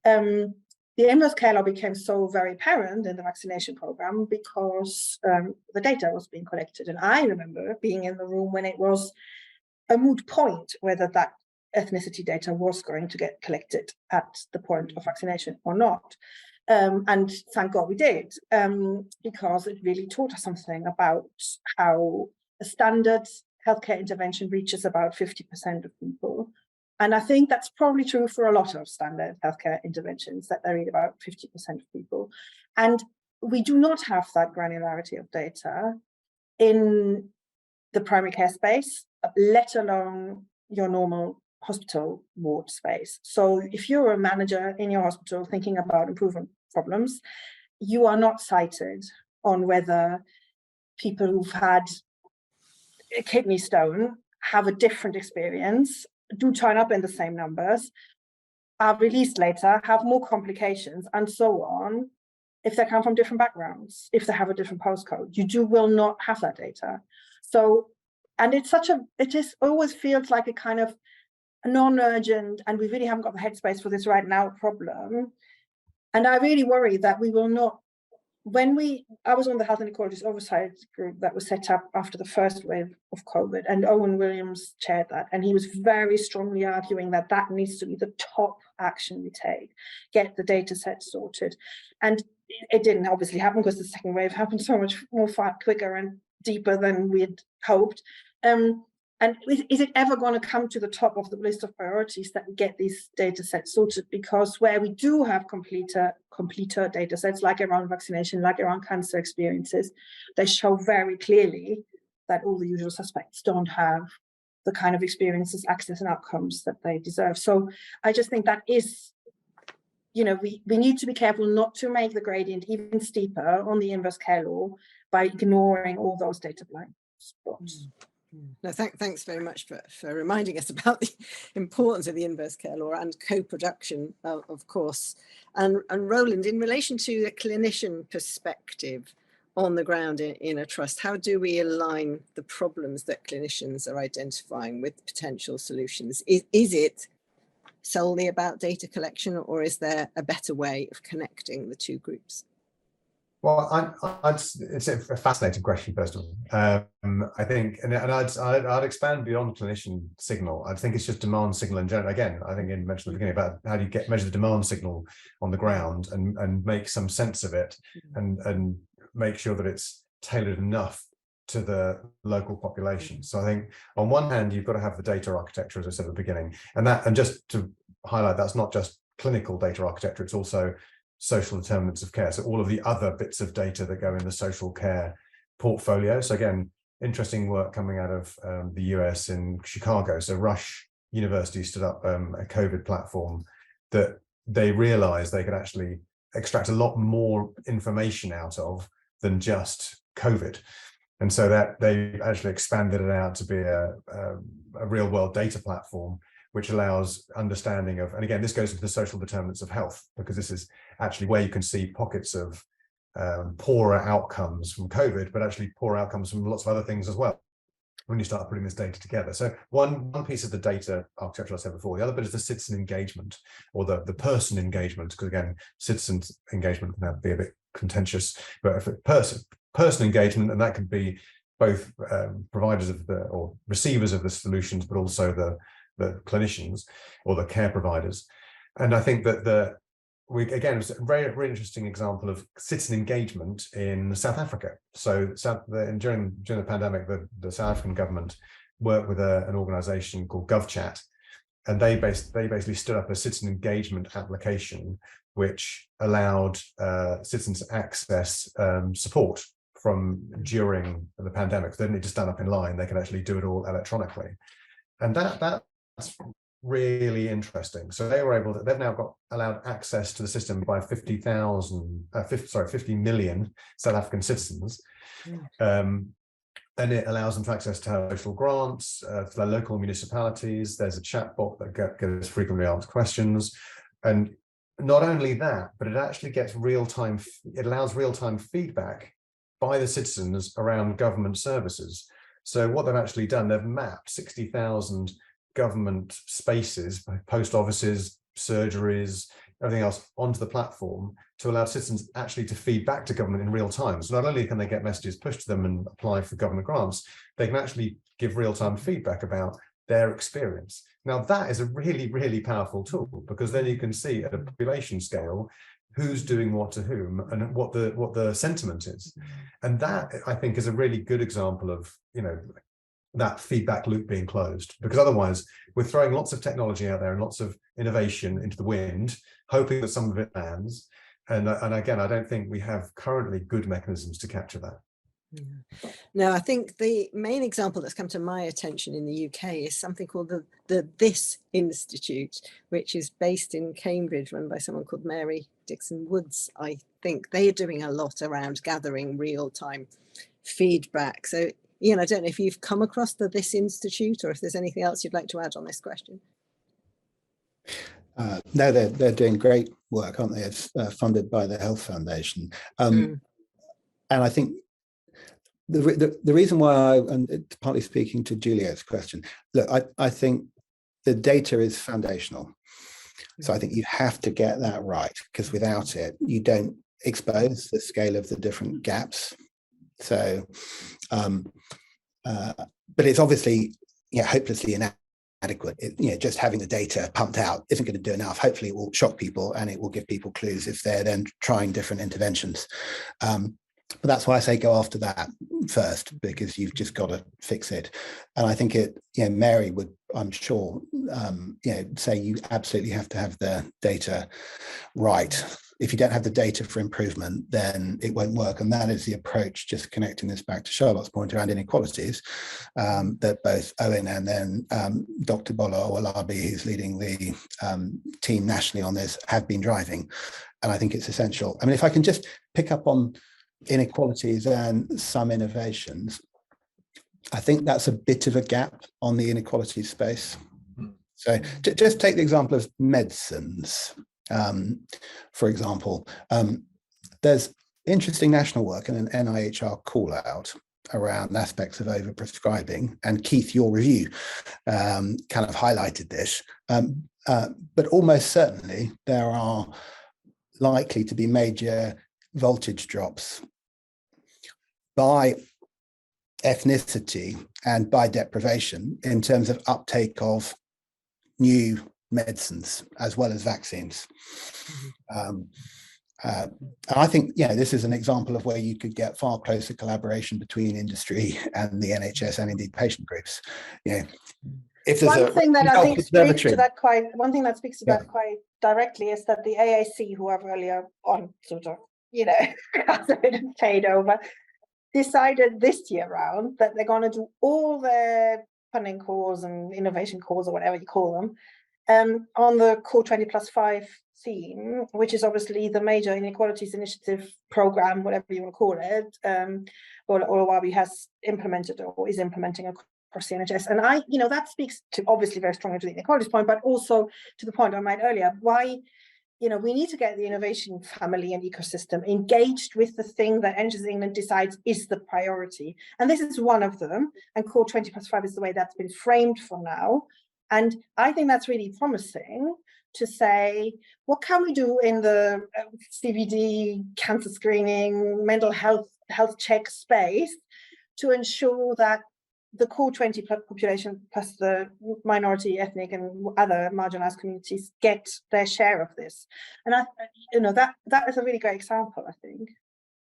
the inverse care law became so very apparent in the vaccination program because the data was being collected. And I remember being in the room when it was a moot point whether that ethnicity data was going to get collected at the point of vaccination or not. And thank God we did, because it really taught us something about how a standard healthcare intervention reaches about 50% of people. And I think that's probably true for a lot of standard healthcare interventions, that they reach about 50% of people. And we do not have that granularity of data in the primary care space, let alone your normal hospital ward space. So if you're a manager in your hospital thinking about improvement problems, you are not cited on whether people who've had a kidney stone have a different experience, do turn up in the same numbers, are released later, have more complications, and so on, if they come from different backgrounds, if they have a different postcode. You will not have that data. So, and it always feels like a kind of non-urgent, and we really haven't got the headspace for this right now problem. And I really worry that we will not, I was on the Health Inequalities Oversight Group that was set up after the first wave of COVID, and Owen Williams chaired that, and he was very strongly arguing that needs to be the top action we take, get the data set sorted. And it didn't obviously happen because the second wave happened so much more far quicker and deeper than we had hoped. And is it ever going to come to the top of the list of priorities that we get these data sets sorted? Because where we do have completer data sets, like around vaccination, like around cancer experiences, they show very clearly that all the usual suspects don't have the kind of experiences, access and outcomes that they deserve. So I just think that is, we need to be careful not to make the gradient even steeper on the inverse care law by ignoring all those data blind spots. No, thanks very much for reminding us about the importance of the inverse care law and co-production, of course. And Roland, in relation to a clinician perspective on the ground in a trust, how do we align the problems that clinicians are identifying with potential solutions? Is it solely about data collection, or is there a better way of connecting the two groups? Well, it's a fascinating question, first of all. I think, and I'd expand beyond clinician signal. I think it's just demand signal in general. Again, I think you mentioned at the beginning about how do you measure the demand signal on the ground and make some sense of it and make sure that it's tailored enough to the local population. So I think on one hand, you've got to have the data architecture, as I said at the beginning, and just to highlight, that's not just clinical data architecture, it's also social determinants of care. So all of the other bits of data that go in the social care portfolio. So again, interesting work coming out of the US in Chicago. So Rush University stood up a COVID platform that they realized they could actually extract a lot more information out of than just COVID. And so that they actually expanded it out to be a real world data platform, which allows understanding of, and again, this goes into the social determinants of health, because this is actually where you can see pockets of poorer outcomes from COVID, but actually poorer outcomes from lots of other things as well, when you start putting this data together. So one piece of the data architecture I said before, the other bit is the citizen engagement, or the person engagement, because again, citizen engagement can be a bit contentious, but if it person engagement, and that could be both providers of or receivers of the solutions, but also the clinicians or the care providers. And I think that again, it's a very interesting example of citizen engagement in South Africa. So during the pandemic, the South African government worked with an organization called GovChat, and they basically stood up a citizen engagement application which allowed citizens to access support from during the pandemic. They didn't need to stand up in line, they could actually do it all electronically. And that's really interesting. So they were able to, they've now allowed access to the system by 50 million South African citizens. And it allows them to access to social grants, to their local municipalities. There's a chatbot that gets frequently asked questions. And not only that, but it actually gets it allows real-time feedback by the citizens around government services. So what they've actually done, they've mapped 60,000 government spaces, post offices, surgeries, everything else onto the platform to allow citizens actually to feed back to government in real time. So not only can they get messages pushed to them and apply for government grants, they can actually give real-time feedback about their experience. Now that is a really, really powerful tool, because then you can see at a population scale who's doing what to whom and what the sentiment is. And that, I think, is a really good example of, that feedback loop being closed, because otherwise we're throwing lots of technology out there and lots of innovation into the wind, hoping that some of it lands. And again, I don't think we have currently good mechanisms to capture that. No, I think the main example that's come to my attention in the UK is something called the This Institute, which is based in Cambridge, run by someone called Mary Dixon Woods. I think they are doing a lot around gathering real-time feedback. So, Ian, I don't know if you've come across the This Institute, or if there's anything else you'd like to add on this question. No, they're doing great work, aren't they? It's funded by the Health Foundation. And I think the reason why and it's partly speaking to Juliet's question, look, I think the data is foundational. So I think you have to get that right, because without it, you don't expose the scale of the different gaps. So, but it's obviously, hopelessly inadequate. Just having the data pumped out isn't going to do enough. Hopefully it will shock people and it will give people clues if they're then trying different interventions. But that's why I say go after that first, because you've just got to fix it. And I think Mary would, I'm sure, say you absolutely have to have the data right. if you don't have the data for improvement, then it won't work. And that is the approach, just connecting this back to Charlotte's point around inequalities, that both Owen and then Dr. Bola Owolabi, who's leading the team nationally on this, have been driving. And I think it's essential. I mean, if I can just pick up on inequalities and some innovations, I think that's a bit of a gap on the inequalities space. So just take the example of medicines, for example. There's interesting national work and an NIHR call out around aspects of overprescribing. And Keith, your review kind of highlighted this. But almost certainly there are likely to be major voltage drops by ethnicity and by deprivation in terms of uptake of new medicines as well as vaccines. And I think, this is an example of where you could get far closer collaboration between industry and the NHS and indeed patient groups. If there's one thing that I think speaks to that quite directly is that the AAC, who have earlier on sort of, paid over, decided this year round that they're going to do all their funding calls and innovation calls, or whatever you call them, on the Core 20+5 theme, which is obviously the major inequalities initiative program, whatever you want to call it, or Owolabi has implemented or is implementing across the NHS. And that speaks to obviously very strongly to the inequalities point, but also to the point I made earlier, why we need to get the innovation family and ecosystem engaged with the thing that NHS England decides is the priority. And this is one of them. And Core 20+5 is the way that's been framed for now. And I think that's really promising to say, what can we do in the CVD, cancer screening, mental health check space to ensure that the core 20 population plus the minority, ethnic and other marginalized communities get their share of this. And that is a really great example, I think.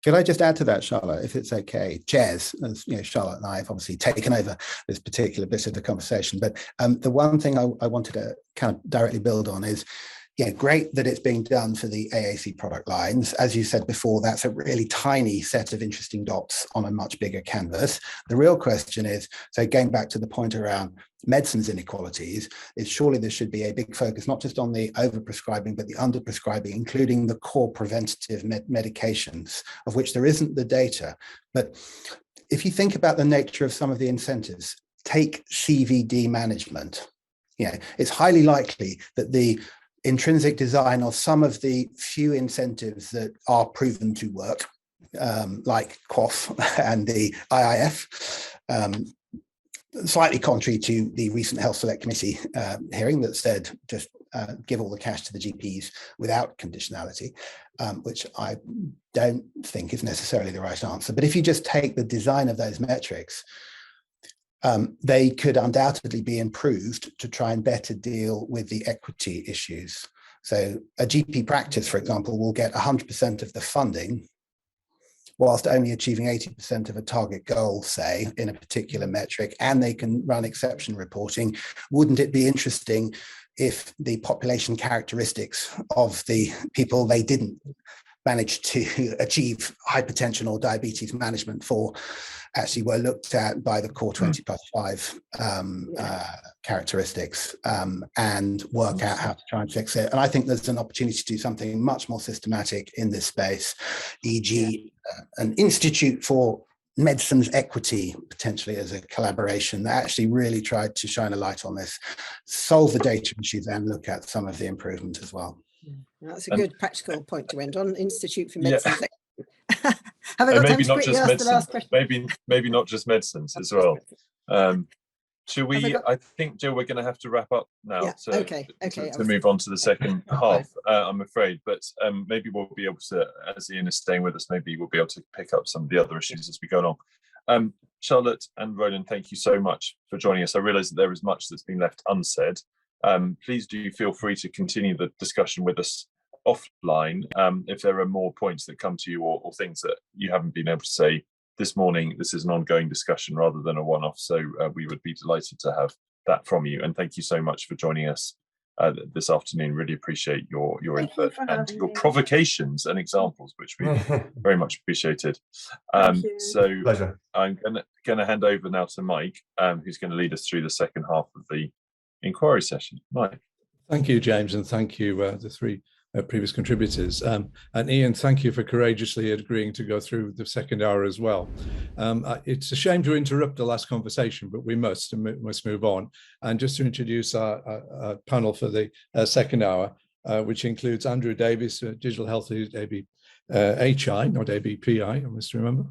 Could I just add to that, Charlotte, if it's okay? Chairs, as Charlotte and I have obviously taken over this particular bit of the conversation, but the one thing I wanted to kind of directly build on is, great that it's being done for the AAC product lines. As you said before, that's a really tiny set of interesting dots on a much bigger canvas. The real question is, so going back to the point around medicines inequalities, is surely there should be a big focus, not just on the overprescribing, but the underprescribing, including the core preventative medications, of which there isn't the data. But if you think about the nature of some of the incentives, take CVD management. It's highly likely that the intrinsic design of some of the few incentives that are proven to work, like QOF and the IIF, slightly contrary to the recent Health Select Committee hearing that said just give all the cash to the GPs without conditionality, which I don't think is necessarily the right answer. But if you just take the design of those metrics, they could undoubtedly be improved to try and better deal with the equity issues. So a GP practice, for example, will get 100% of the funding whilst only achieving 80% of a target goal, say, in a particular metric, and they can run exception reporting. Wouldn't it be interesting if the population characteristics of the people they didn't manage to achieve hypertension or diabetes management for actually were looked at by the core 20+5 characteristics and work out how to try and fix it. And I think there's an opportunity to do something much more systematic in this space, e.g. An institute for medicines equity, potentially as a collaboration that actually really tried to shine a light on this, solve the data issues and look at some of the improvement as well. That's a good practical point to end on, Institute for Medicines Equity. Have I got time to quickly ask the last question? Maybe not just medicines as well. Should we? I think, Jill, we're going to have to wrap up now. Yeah. So Okay. To move on to the second half, I'm afraid. But maybe we'll be able to, as Ian is staying with us, maybe we'll be able to pick up some of the other issues as we go along. Charlotte and Roland, thank you so much for joining us. I realise that there is much that's been left unsaid. Please do feel free to continue the discussion with us offline if there are more points that come to you or things that you haven't been able to say this morning. This is an ongoing discussion rather than a one-off, so we would be delighted to have that from you. And thank you so much for joining us this afternoon. Really appreciate your Thank you input for and having your me. provocations and examples, which we very much appreciated. Thank you. So Pleasure. I'm going to hand over now to Mike, who's going to lead us through the second half of the inquiry session. Mike. Thank you, James, and thank you, the three previous contributors. And Ian, thank you for courageously agreeing to go through the second hour as well. It's a shame to interrupt the last conversation, but we must move on. And just to introduce our panel for the second hour, which includes Andrew Davies, Digital Health Lead, ABHI, not ABPI, I must remember.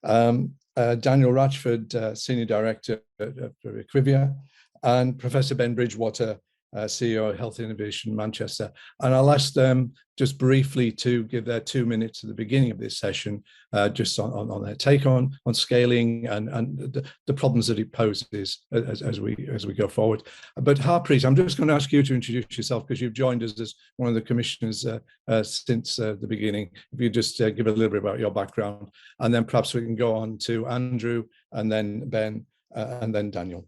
Daniel Ratchford, Senior Director at IQVIA, and Professor Ben Bridgewater, CEO of Health Innovation Manchester. And I'll ask them just briefly to give their 2 minutes at the beginning of this session, just on their take on scaling and the problems that it poses as we go forward. But Harpreet, I'm just going to ask you to introduce yourself, because you've joined us as one of the commissioners since the beginning. If you just give a little bit about your background, and then perhaps we can go on to Andrew, and then Ben, and then Daniel.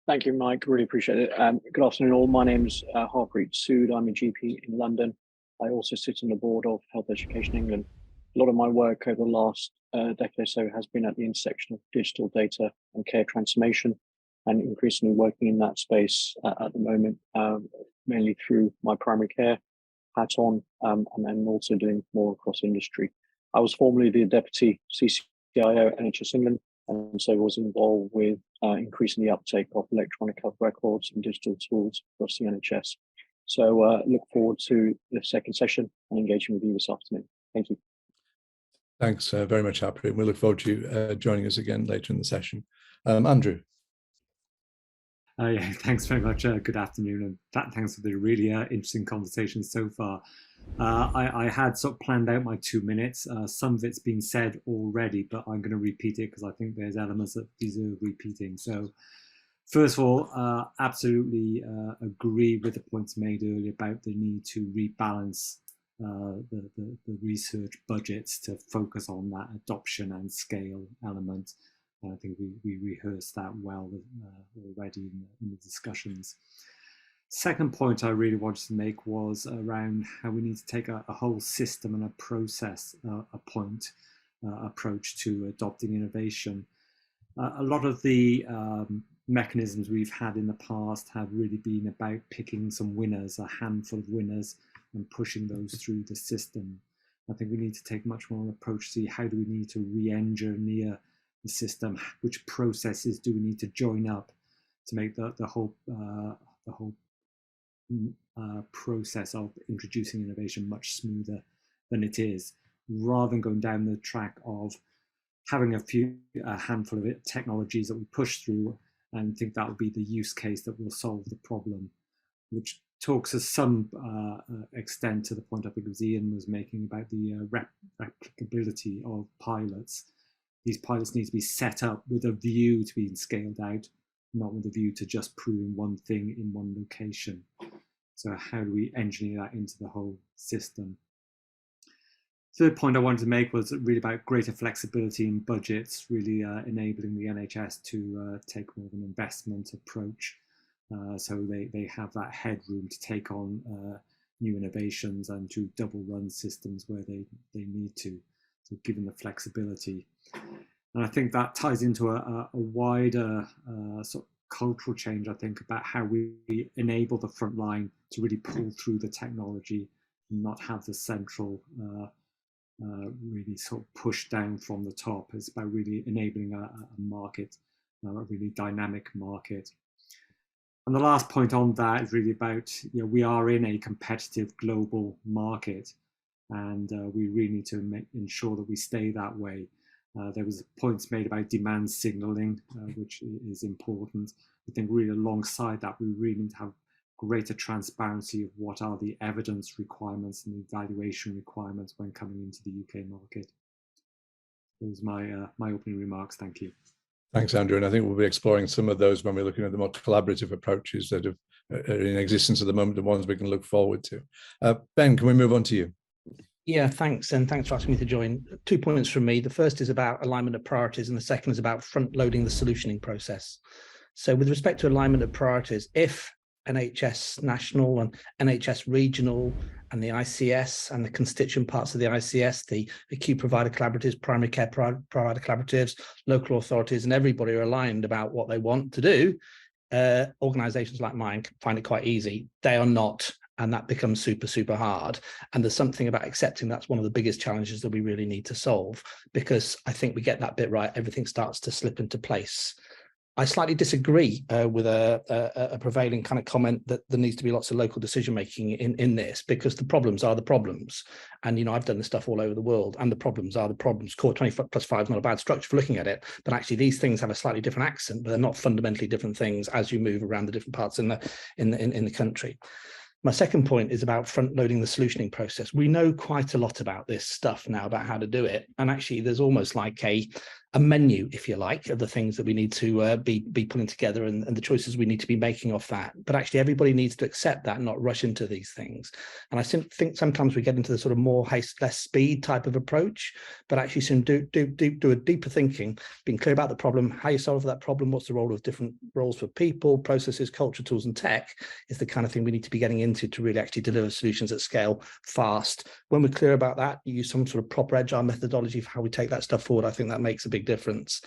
Thank you, Mike. Really appreciate it. Good afternoon, all. My name's Harpreet Sood. I'm a GP in London. I also sit on the board of Health Education England. A lot of my work over the last decade or so has been at the intersection of digital data and care transformation, and increasingly working in that space at the moment, mainly through my primary care hat on, and then also doing more across industry. I was formerly the Deputy CCIO at NHS England, and so was involved with increasing the uptake of electronic health records and digital tools across the NHS. So look forward to the second session and engaging with you this afternoon. Thank you. Thanks very much, Harpreet. We look forward to you joining us again later in the session. Andrew. Yeah, thanks very much. Good afternoon, and thanks for the really interesting conversation so far. I had sort of planned out my 2 minutes. Some of it's been said already, but I'm going to repeat it because I think there's elements that deserve repeating. So first of all, absolutely agree with the points made earlier about the need to rebalance the research budgets to focus on that adoption and scale element. I think we rehearsed that well already in the discussions. Second point I really wanted to make was around how we need to take a whole system and a process approach to adopting innovation. A lot of the mechanisms we've had in the past have really been about picking some winners, a handful of winners, and pushing those through the system. I think we need to take much more an approach to see how do we need to re-engineer the system, which processes do we need to join up to make the whole process of introducing innovation much smoother than it is, rather than going down the track of having a handful of technologies that we push through and think that will be the use case that will solve the problem, which talks to some extent to the point I think it was Ian was making about the replicability of pilots. These pilots need to be set up with a view to being scaled out, not with a view to just proving one thing in one location. So how do we engineer that into the whole system? Third point I wanted to make was really about greater flexibility in budgets, really enabling the NHS to take more of an investment approach. So they have that headroom to take on new innovations and to double run systems where they need to, so given the flexibility. And I think that ties into a wider sort of cultural change, I think, about how we enable the front line to really pull through the technology and not have the central really sort of push down from the top. It's about really enabling a market, a really dynamic market. And the last point on that is really about, we are in a competitive global market, and we really need to ensure that we stay that way. There was points made about demand signaling, which is important. I think really alongside that, we really need to have greater transparency of what are the evidence requirements and the evaluation requirements when coming into the UK market. Those are my opening remarks. Thank you. Thanks, Andrew. And I think we'll be exploring some of those when we're looking at the more collaborative approaches that are in existence at the moment, the ones we can look forward to. Ben, can we move on to you? Yeah, thanks. And thanks for asking me to join. 2 points from me. The first is about alignment of priorities, and the second is about front loading the solutioning process. So with respect to alignment of priorities, if NHS national and NHS regional and the ICS and the constituent parts of the ICS, the acute provider collaboratives, primary care provider collaboratives, local authorities, and everybody are aligned about what they want to do, organizations like mine find it quite easy. They are not, and that becomes super, super hard. And there's something about accepting that's one of the biggest challenges that we really need to solve, because I think we get that bit right, everything starts to slip into place. I slightly disagree with a prevailing kind of comment that there needs to be lots of local decision making in this, because the problems are the problems. And, you know, I've done this stuff all over the world, and the problems are the problems. Core 20+5 is not a bad structure for looking at it, but actually these things have a slightly different accent, but they're not fundamentally different things as you move around the different parts in the country. My second point is about front loading the solutioning process. We know quite a lot about this stuff now, about how to do it. And actually there's almost like a menu, if you like, of the things that we need to be pulling together and the choices we need to be making off that. But actually everybody needs to accept that and not rush into these things. And I think sometimes we get into the sort of more haste, less speed type of approach, but actually some do a deeper thinking, being clear about the problem, how you solve that problem, what's the role of different roles for people, processes, culture, tools, and tech is the kind of thing we need to be getting into to really actually deliver solutions at scale fast. When we're clear about that, you use some sort of proper agile methodology for how we take that stuff forward. I think that makes a big difference.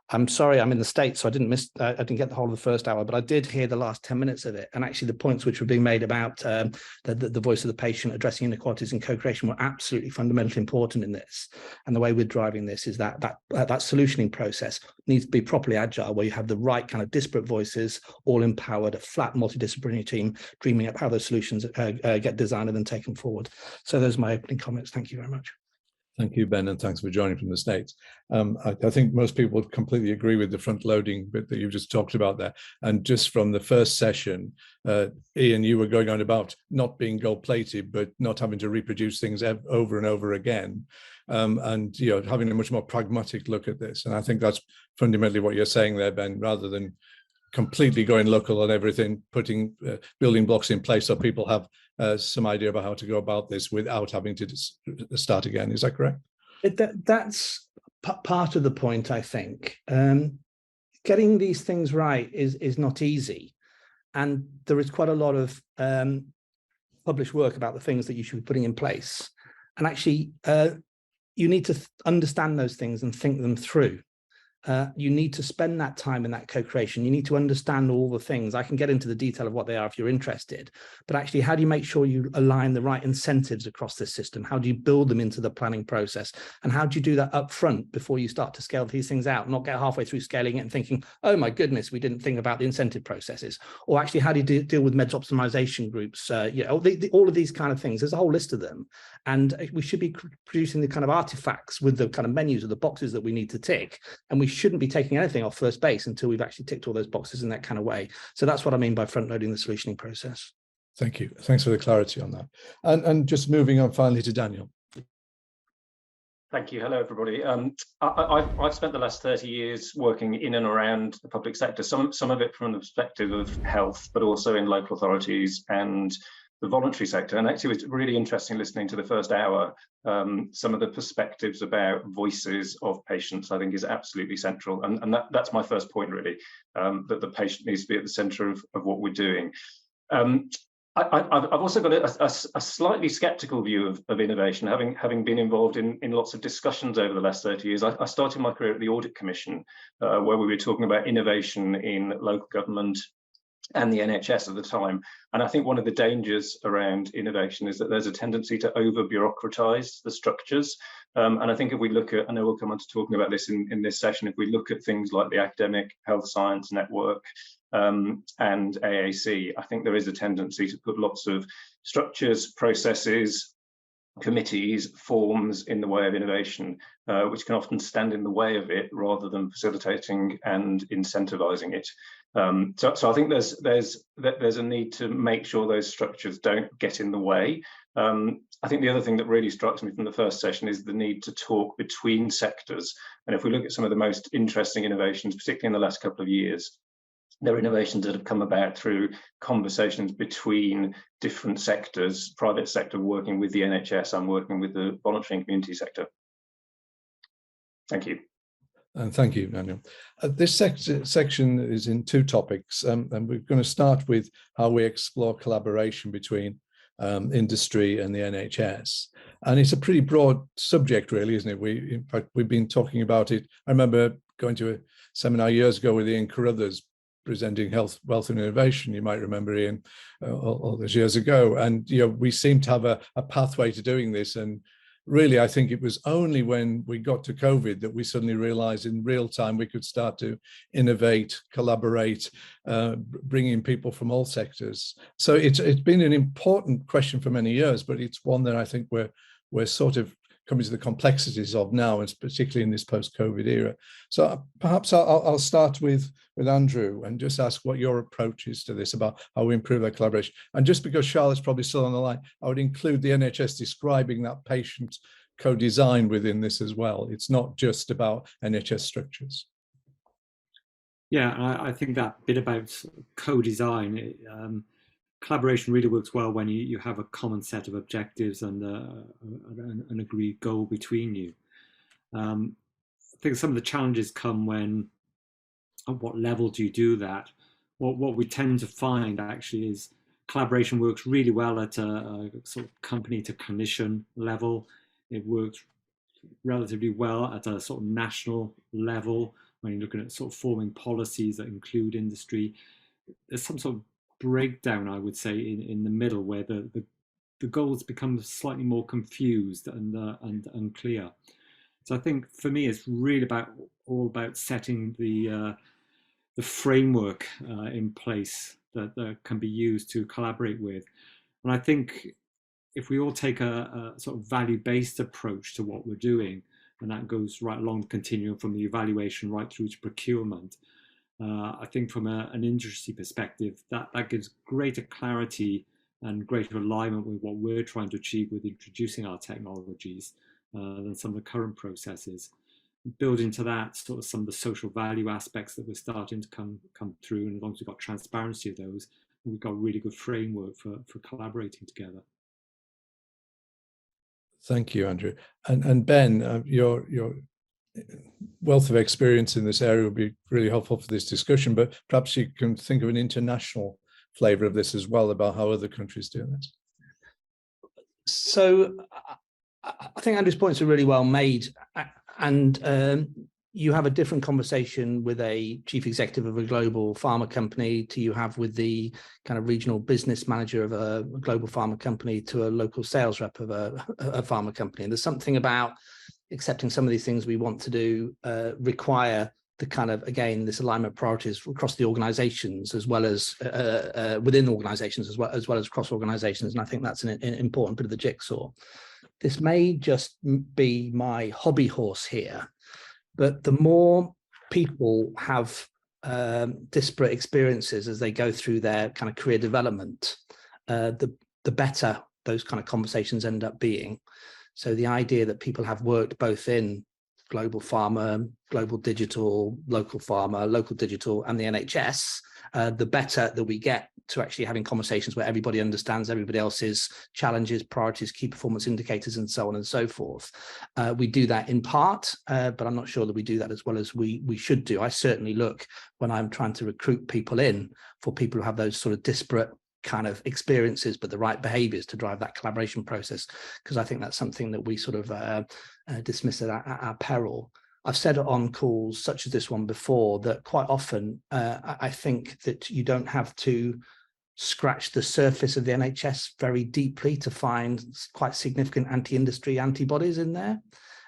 I'm sorry, I'm in the States, so I didn't get the whole of the first hour, but I did hear the last 10 minutes of it. And actually the points which were being made about the voice of the patient, addressing inequalities and co-creation were absolutely fundamentally important in this. And the way we're driving this is that solutioning process needs to be properly agile, where you have the right kind of disparate voices, all empowered, a flat multidisciplinary team, dreaming up how those solutions get designed and then taken forward. So those are my opening comments. Thank you very much. Thank you, Ben, and thanks for joining from the States. I think most people would completely agree with the front-loading bit that you just talked about there. And just from the first session, Ian, you were going on about not being gold-plated, but not having to reproduce things over and over again, and having a much more pragmatic look at this. And I think that's fundamentally what you're saying there, Ben, rather than completely going local on everything, putting building blocks in place so people have some idea about how to go about this without having to start again. Is that correct? That's part of the point, I think. Getting these things right is not easy. And there is quite a lot of published work about the things that you should be putting in place. And actually, you need to understand those things and think them through. You need to spend that time in that co-creation. You need to understand all the things. I can get into the detail of what they are if you're interested, but actually, how do you make sure you align the right incentives across this system? How do you build them into the planning process? And how do you do that up front before you start to scale these things out, not get halfway through scaling it and thinking, oh my goodness, we didn't think about the incentive processes? Or actually, how do you deal with meds optimization groups? All of these kind of things, there's a whole list of them. And we should be producing the kind of artifacts with the kind of menus of the boxes that we need to tick. And we shouldn't be taking anything off first base until we've actually ticked all those boxes in that kind of way. So that's what I mean by front loading the solutioning process. Thank you. Thanks for the clarity on that. And just moving on finally to Daniel. Thank you. Hello, everybody. I've spent the last 30 years working in and around the public sector, some of it from the perspective of health, but also in local authorities and the voluntary sector. And actually, it was really interesting listening to the first hour. Some of the perspectives about voices of patients, I think, is absolutely central. And that's my first point, really, that the patient needs to be at the centre of what we're doing. I've also got a slightly sceptical view of innovation, having been involved in lots of discussions over the last 30 years. I started my career at the Audit Commission, where we were talking about innovation in local government and the NHS at the time. And I think one of the dangers around innovation is that there's a tendency to over-bureaucratise the structures. And I think if we look at, I know we'll come on to talking about this in this session, if we look at things like the Academic Health Science Network and AAC, I think there is a tendency to put lots of structures, processes, committees, forms in the way of innovation, which can often stand in the way of it rather than facilitating and incentivising it. So I think there's a need to make sure those structures don't get in the way. I think the other thing that really strikes me from the first session is the need to talk between sectors. And if we look at some of the most interesting innovations, particularly in the last couple of years, there are innovations that have come about through conversations between different sectors, private sector working with the NHS, I'm working with the voluntary and community sector. Thank you. And thank you, Daniel. This section is in two topics, and we're going to start with how we explore collaboration between industry and the NHS. And it's a pretty broad subject, really, isn't it? In fact, we've been talking about it. I remember going to a seminar years ago with Ian Carruthers presenting health, wealth and innovation. You might remember Ian all those years ago. And we seem to have a pathway to doing this. And really, I think it was only when we got to COVID that we suddenly realized in real time we could start to innovate, collaborate, bring in people from all sectors. So it's been an important question for many years, but it's one that I think we're sort of coming to the complexities of now, and particularly in this post-COVID era. So perhaps I'll start with Andrew and just ask what your approach is to this, about how we improve that collaboration. And just because Charlotte's probably still on the line, I would include the NHS describing that patient co-design within this as well. It's not just about NHS structures. Yeah, I think that bit about co-design, collaboration really works well when you have a common set of objectives and an agreed goal between you. I think some of the challenges come when, at what level do you do that? What we tend to find actually is collaboration works really well at a sort of company to clinician level. It works relatively well at a sort of national level when you're looking at sort of forming policies that include industry. There's some sort of breakdown, I would say, in the middle, where the goals become slightly more confused and unclear. So I think for me, it's really all about setting the framework in place that can be used to collaborate with. And I think if we all take a sort of value-based approach to what we're doing, and that goes right along the continuum from the evaluation right through to procurement, I think from an industry perspective, that gives greater clarity and greater alignment with what we're trying to achieve with introducing our technologies than some of the current processes. Build into that sort of some of the social value aspects that we're starting to come through, and as long as we've got transparency of those, we've got a really good framework for collaborating together. Thank you, Andrew. And Ben, your wealth of experience in this area would be really helpful for this discussion, but perhaps you can think of an international flavor of this as well, about how other countries do this. So I think Andrew's points are really well made, and you have a different conversation with a chief executive of a global pharma company to you have with the kind of regional business manager of a global pharma company to a local sales rep of a pharma company. And there's something about accepting some of these things we want to do require the kind of, again, this alignment of priorities across the organizations, as well as within organizations, as well as across organizations. And I think that's an important bit of the jigsaw. This may just be my hobby horse here, but the more people have disparate experiences as they go through their kind of career development, the better those kind of conversations end up being. So the idea that people have worked both in global pharma, global digital, local pharma, local digital, and the NHS, the better that we get to actually having conversations where everybody understands everybody else's challenges, priorities, key performance indicators, and so on and so forth. We do that in part, but I'm not sure that we do that as well as we should do. I certainly look, when I'm trying to recruit people in, for people who have those sort of disparate kind of experiences, but the right behaviors to drive that collaboration process, because I think that's something that we sort of dismiss at our peril. I've said it on calls such as this one before, that quite often I think that you don't have to scratch the surface of the NHS very deeply to find quite significant anti-industry antibodies in there.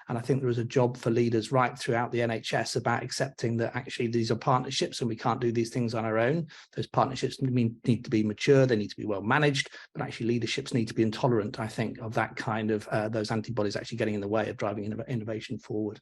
And I think there is a job for leaders right throughout the NHS about accepting that actually these are partnerships and we can't do these things on our own. Those partnerships need to be mature, they need to be well managed, but actually leaderships need to be intolerant, I think, of that kind of those antibodies actually getting in the way of driving innovation forward.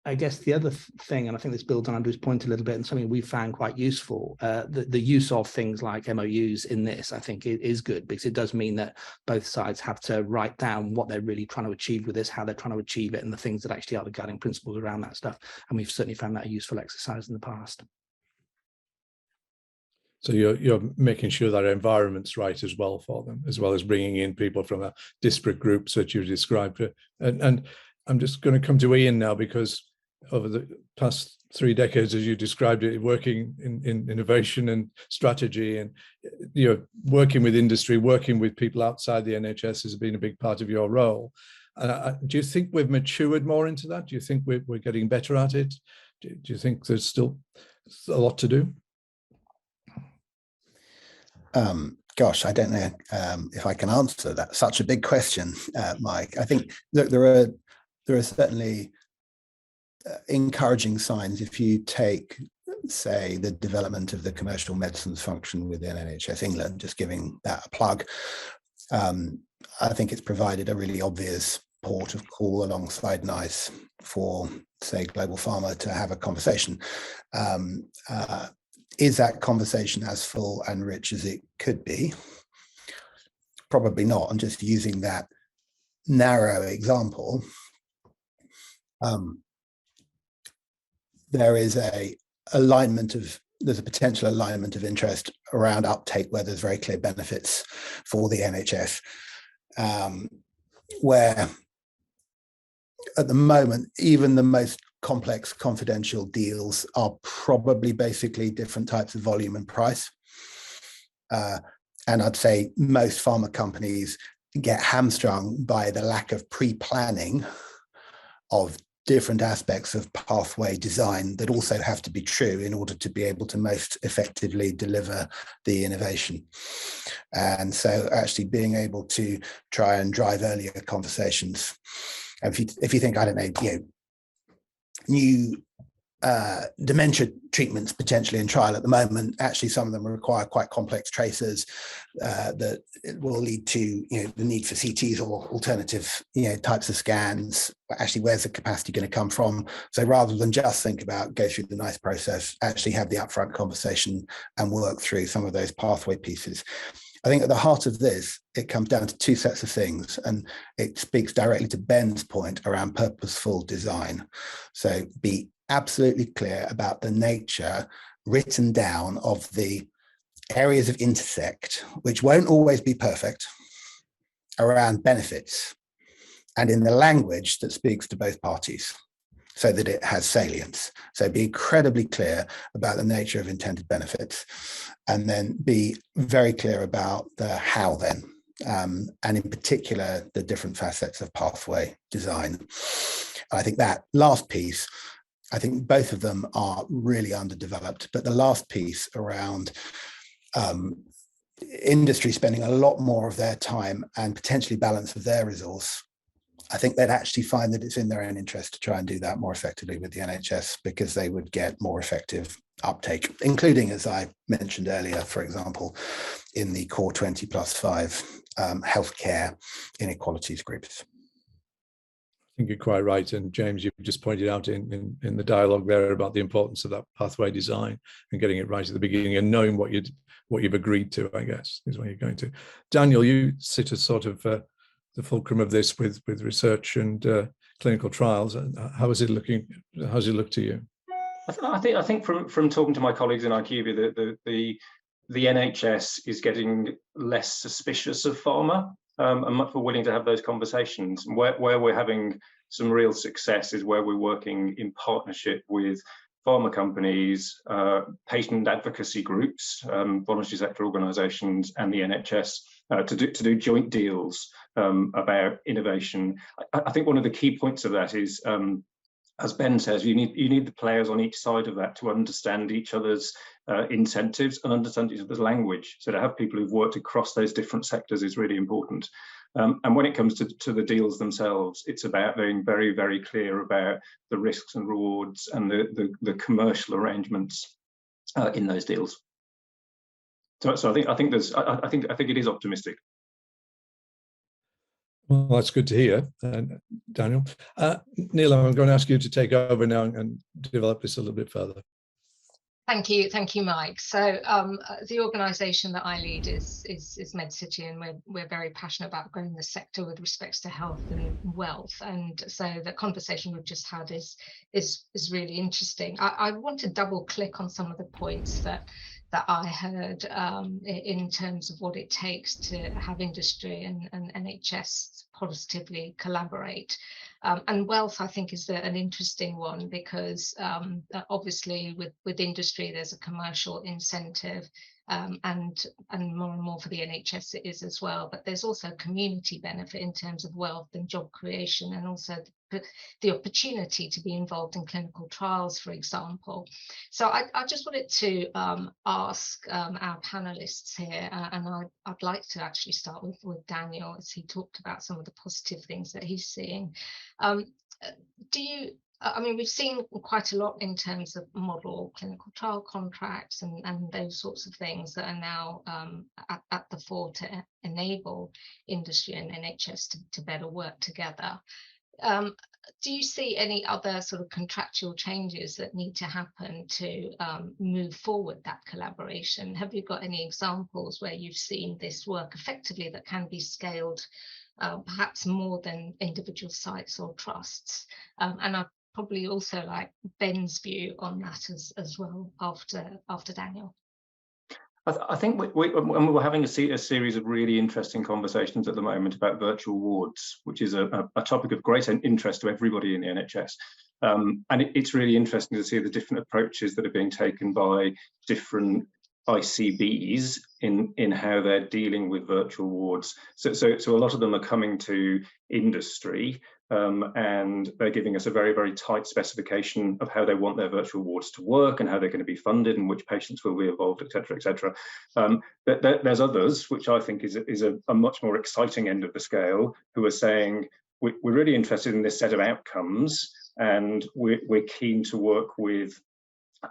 I guess the other thing, and I think this builds on Andrew's point a little bit, and something we found quite useful, the use of things like MOUs in this, I think it is good, because it does mean that both sides have to write down what they're really trying to achieve with this, how they're trying to achieve it, and the things that actually are the guiding principles around that stuff. And we've certainly found that a useful exercise in the past. So you're making sure that our environment's right as well for them, as well as bringing in people from a disparate groups that you described. And I'm just going to come to Ian now, because over the past 3 decades, as you described it, working in innovation and strategy, and working with industry, working with people outside the NHS has been a big part of your role. Do you think we've matured more into that? Do you think we're getting better at it? Do you think there's still a lot to do? Gosh, I don't know if I can answer that. Such a big question, Mike. I think that there are certainly encouraging signs. If you take, say, the development of the commercial medicines function within NHS England, just giving that a plug, I think it's provided a really obvious port of call alongside NICE for, say, global pharma to have a conversation. Is that conversation as full and rich as it could be? Probably not. I'm just using that narrow example. There is there's a potential alignment of interest around uptake where there's very clear benefits for the NHS, where at the moment, even the most complex confidential deals are probably basically different types of volume and price. And I'd say most pharma companies get hamstrung by the lack of pre-planning of different aspects of pathway design that also have to be true in order to be able to most effectively deliver the innovation. And so actually being able to try and drive earlier conversations. If you think, I don't know, new dementia treatments potentially in trial at the moment, actually some of them require quite complex tracers that will lead to the need for CTs or alternative types of scans. But actually, where's the capacity going to come from? So rather than just think about go through the NICE process, actually have the upfront conversation and work through some of those pathway pieces. I think at the heart of this, it comes down to 2 sets of things, and it speaks directly to Ben's point around purposeful design. So be absolutely clear about the nature written down of the areas of intersect, which won't always be perfect, around benefits, and in the language that speaks to both parties, so that it has salience. So be incredibly clear about the nature of intended benefits, and then be very clear about the how then, and in particular, the different facets of pathway design. I think that last piece, I think both of them are really underdeveloped, but the last piece around industry spending a lot more of their time and potentially balance of their resource, I think they'd actually find that it's in their own interest to try and do that more effectively with the NHS, because they would get more effective uptake, including, as I mentioned earlier, for example, in the core 20+5 healthcare inequalities groups. I think you're quite right. And James, you've just pointed out in the dialogue there about the importance of that pathway design and getting it right at the beginning and knowing what you've agreed to, I guess, is where you're going to. Daniel, you sit as sort of the fulcrum of this with research and clinical trials. How is it looking? How does it look to you? I think from talking to my colleagues in IQVIA, the NHS is getting less suspicious of pharma and much more willing to have those conversations. Where we're having some real success is where we're working in partnership with pharma companies, patient advocacy groups, voluntary sector organisations, and the NHS to do joint deals about innovation. I think one of the key points of that is, as Ben says, you need the players on each side of that to understand each other's incentives and understand each other's language. So to have people who've worked across those different sectors is really important. And when it comes to the deals themselves, it's about being very, very clear about the risks and rewards and the commercial arrangements in those deals. So I think it is optimistic. Well, that's good to hear, Daniel. Neil, I'm going to ask you to take over now and develop this a little bit further. Thank you, Mike. So the organisation that I lead is MedCity, and we're very passionate about growing the sector with respect to health and wealth. And so the conversation we've just had is really interesting. I want to double click on some of the points that I heard in terms of what it takes to have industry and NHS positively collaborate. And wealth, I think, is an interesting one because obviously with industry, there's a commercial incentive, and more and more for the NHS it is as well. But there's also community benefit in terms of wealth and job creation, and also the opportunity to be involved in clinical trials, for example. So I just wanted to ask our panelists here, and I'd like to actually start with Daniel, as he talked about some of the positive things that he's seeing. I mean, we've seen quite a lot in terms of model clinical trial contracts and those sorts of things that are now at the fore to enable industry and NHS to better work together. Do you see any other sort of contractual changes that need to happen to move forward that collaboration? Have you got any examples where you've seen this work effectively that can be scaled, perhaps more than individual sites or trusts? And I'd probably also like Ben's view on that as well after Daniel. I think we're having a series of really interesting conversations at the moment about virtual wards, which is a topic of great interest to everybody in the NHS. And it's really interesting to see the different approaches that are being taken by different ICBs in how they're dealing with virtual wards. So a lot of them are coming to industry, and they're giving us a very, very tight specification of how they want their virtual wards to work and how they're going to be funded and which patients will be involved, et cetera, et cetera. There's others, which I think is a much more exciting end of the scale, who are saying, we're really interested in this set of outcomes, and we're keen to work with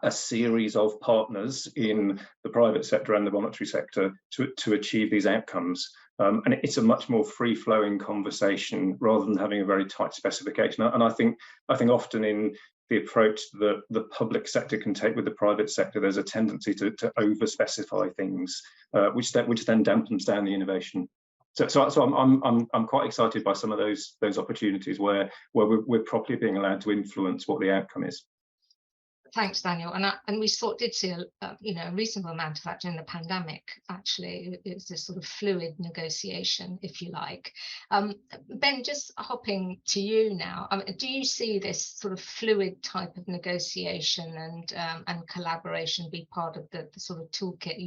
a series of partners in the private sector and the voluntary sector to achieve these outcomes. And it's a much more free-flowing conversation rather than having a very tight specification. And I think often in the approach that the public sector can take with the private sector, there's a tendency to over-specify things, which then dampens down the innovation. So I'm quite excited by some of those opportunities where we're properly being allowed to influence what the outcome is. Thanks, Daniel. And we did see a reasonable amount of that during the pandemic. Actually, it's this sort of fluid negotiation, if you like. Ben, just hopping to you now. Do you see this sort of fluid type of negotiation and collaboration be part of the sort of toolkit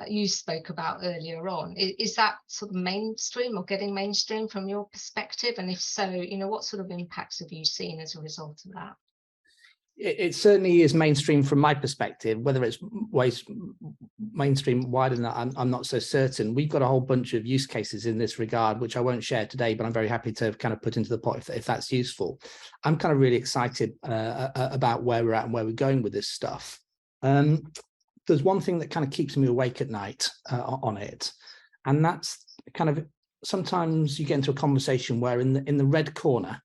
you spoke about earlier on? Is that sort of mainstream or getting mainstream from your perspective? And if so, what sort of impacts have you seen as a result of that? It certainly is mainstream from my perspective. Whether it's mainstream wider than that, I'm not so certain. We've got a whole bunch of use cases in this regard, which I won't share today, but I'm very happy to kind of put into the pot if that's useful. I'm kind of really excited about where we're at and where we're going with this stuff. There's one thing that kind of keeps me awake at night on it, and that's kind of sometimes you get into a conversation where in the red corner,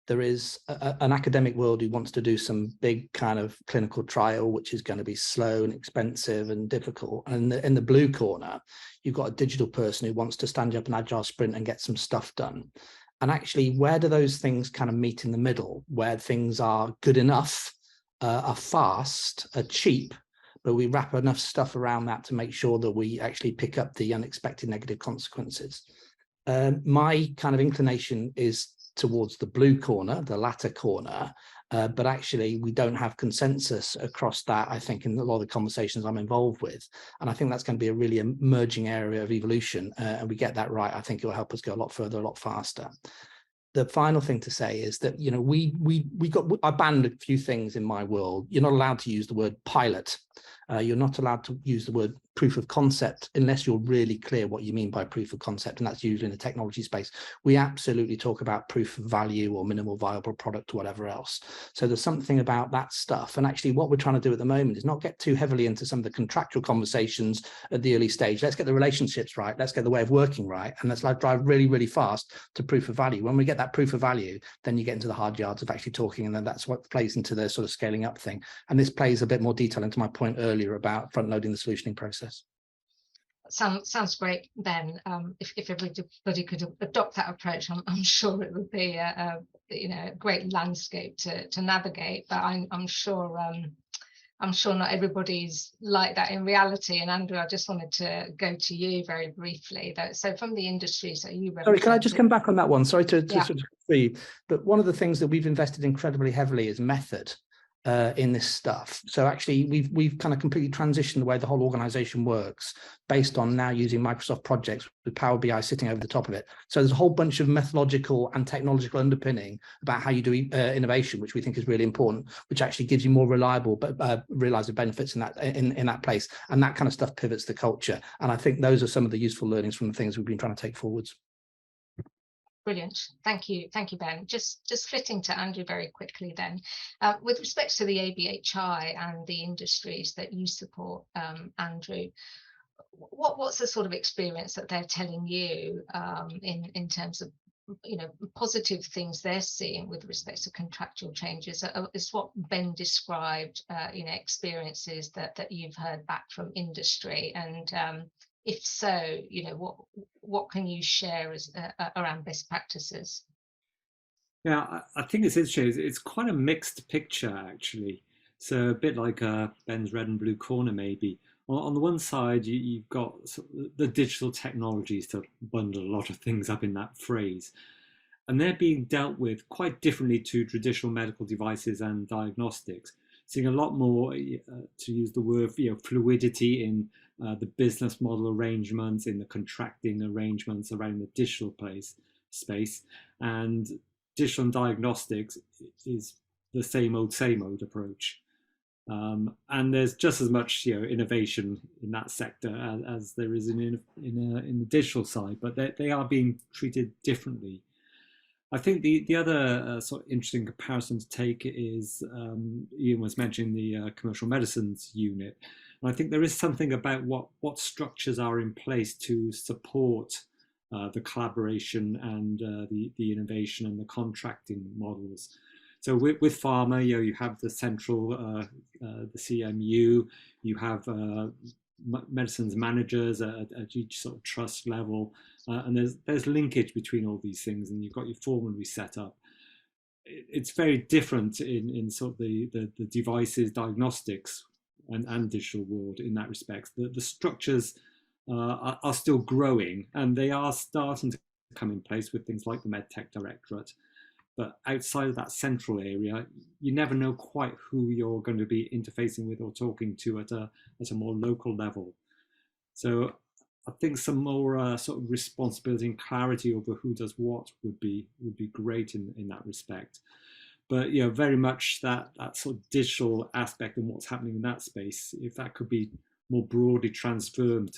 there is an academic world who wants to do some big kind of clinical trial, which is going to be slow and expensive and difficult. And in the blue corner, you've got a digital person who wants to stand up an agile sprint and get some stuff done. And actually, where do those things kind of meet in the middle, where things are good enough, are fast, are cheap, but we wrap enough stuff around that to make sure that we actually pick up the unexpected negative consequences? My kind of inclination is towards the blue corner, the latter corner, but actually we don't have consensus across that, I think, in a lot of the conversations I'm involved with. And I think that's going to be a really emerging area of evolution, and we get that right, I think it will help us go a lot further, a lot faster. The final thing to say is that, I banned a few things in my world. You're not allowed to use the word pilot. You're not allowed to use the word proof of concept unless you're really clear what you mean by proof of concept, and that's usually in the technology space. We absolutely talk about proof of value or minimal viable product or whatever else. So there's something about that stuff. And actually what we're trying to do at the moment is not get too heavily into some of the contractual conversations at the early stage. Let's get the relationships right. Let's get the way of working right. And let's drive really, really fast to proof of value. When we get that proof of value, then you get into the hard yards of actually talking. And then that's what plays into the sort of scaling up thing. And this plays a bit more detail into my point earlier about front loading the solutioning process. Sounds great, Ben. If everybody could adopt that approach, I'm sure it would be a great landscape to navigate. But I'm sure I'm sure not everybody's like that in reality. And Andrew, I just wanted to go to you very briefly. So from the industries that you represent. Sorry, can I just come back on that one? Sorry to Yeah. sort of see, but one of the things that we've invested incredibly heavily is method in this stuff. So actually, we've kind of completely transitioned the way the whole organization works based on now using Microsoft projects with Power BI sitting over the top of it. So there's a whole bunch of methodological and technological underpinning about how you do innovation, which we think is really important, which actually gives you more reliable but realized benefits in that place. And that kind of stuff pivots the culture. And I think those are some of the useful learnings from the things we've been trying to take forwards. Brilliant. Thank you, Ben. Just flitting to Andrew very quickly then. With respect to the ABHI and the industries that you support, Andrew, what's the sort of experience that they're telling you in terms of, you know, positive things they're seeing with respect to contractual changes? Is what Ben described, you know, experiences that you've heard back from industry, and if so, you know, what can you share as around best practices? Yeah, I think it's interesting. It's quite a mixed picture, actually. So a bit like Ben's red and blue corner, maybe. On the one side, you've got sort of the digital technologies, to bundle a lot of things up in that phrase. And they're being dealt with quite differently to traditional medical devices and diagnostics. Seeing a lot more, to use the word, you know, fluidity in the business model arrangements, in the contracting arrangements around the digital space. And digital and diagnostics is the same old approach. And there's just as much, you know, innovation in that sector as there is in the digital side, but they are being treated differently. I think the other sort of interesting comparison to take is, Ian was mentioning the commercial medicines unit. And I think there is something about what structures are in place to support the collaboration and the innovation and the contracting models. So with pharma, you know, you have the central, the CMU, you have medicines managers at each sort of trust level, and there's linkage between all these things, and you've got your formulary set up. It's very different in sort of the devices, diagnostics, and digital world in that respect. The structures are still growing, and they are starting to come in place with things like the MedTech Directorate. But outside of that central area, you never know quite who you're going to be interfacing with or talking to at a more local level. So I think some more sort of responsibility and clarity over who does what would be great in that respect. But, you know, very much that sort of digital aspect and what's happening in that space, if that could be more broadly transferred,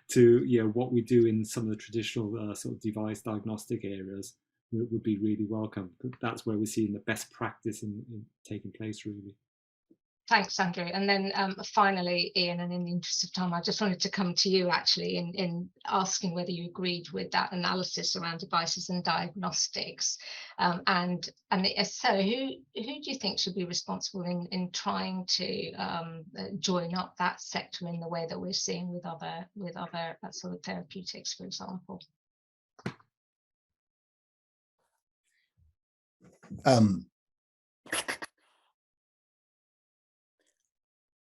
to, you know, what we do in some of the traditional sort of device diagnostic areas would be really welcome. That's where we're seeing the best practice in taking place, really. Thanks, Andrew. And then finally, Ian, and in the interest of time, I just wanted to come to you actually in asking whether you agreed with that analysis around devices and diagnostics. And so who do you think should be responsible in trying to join up that sector in the way that we're seeing with other sort of therapeutics, for example?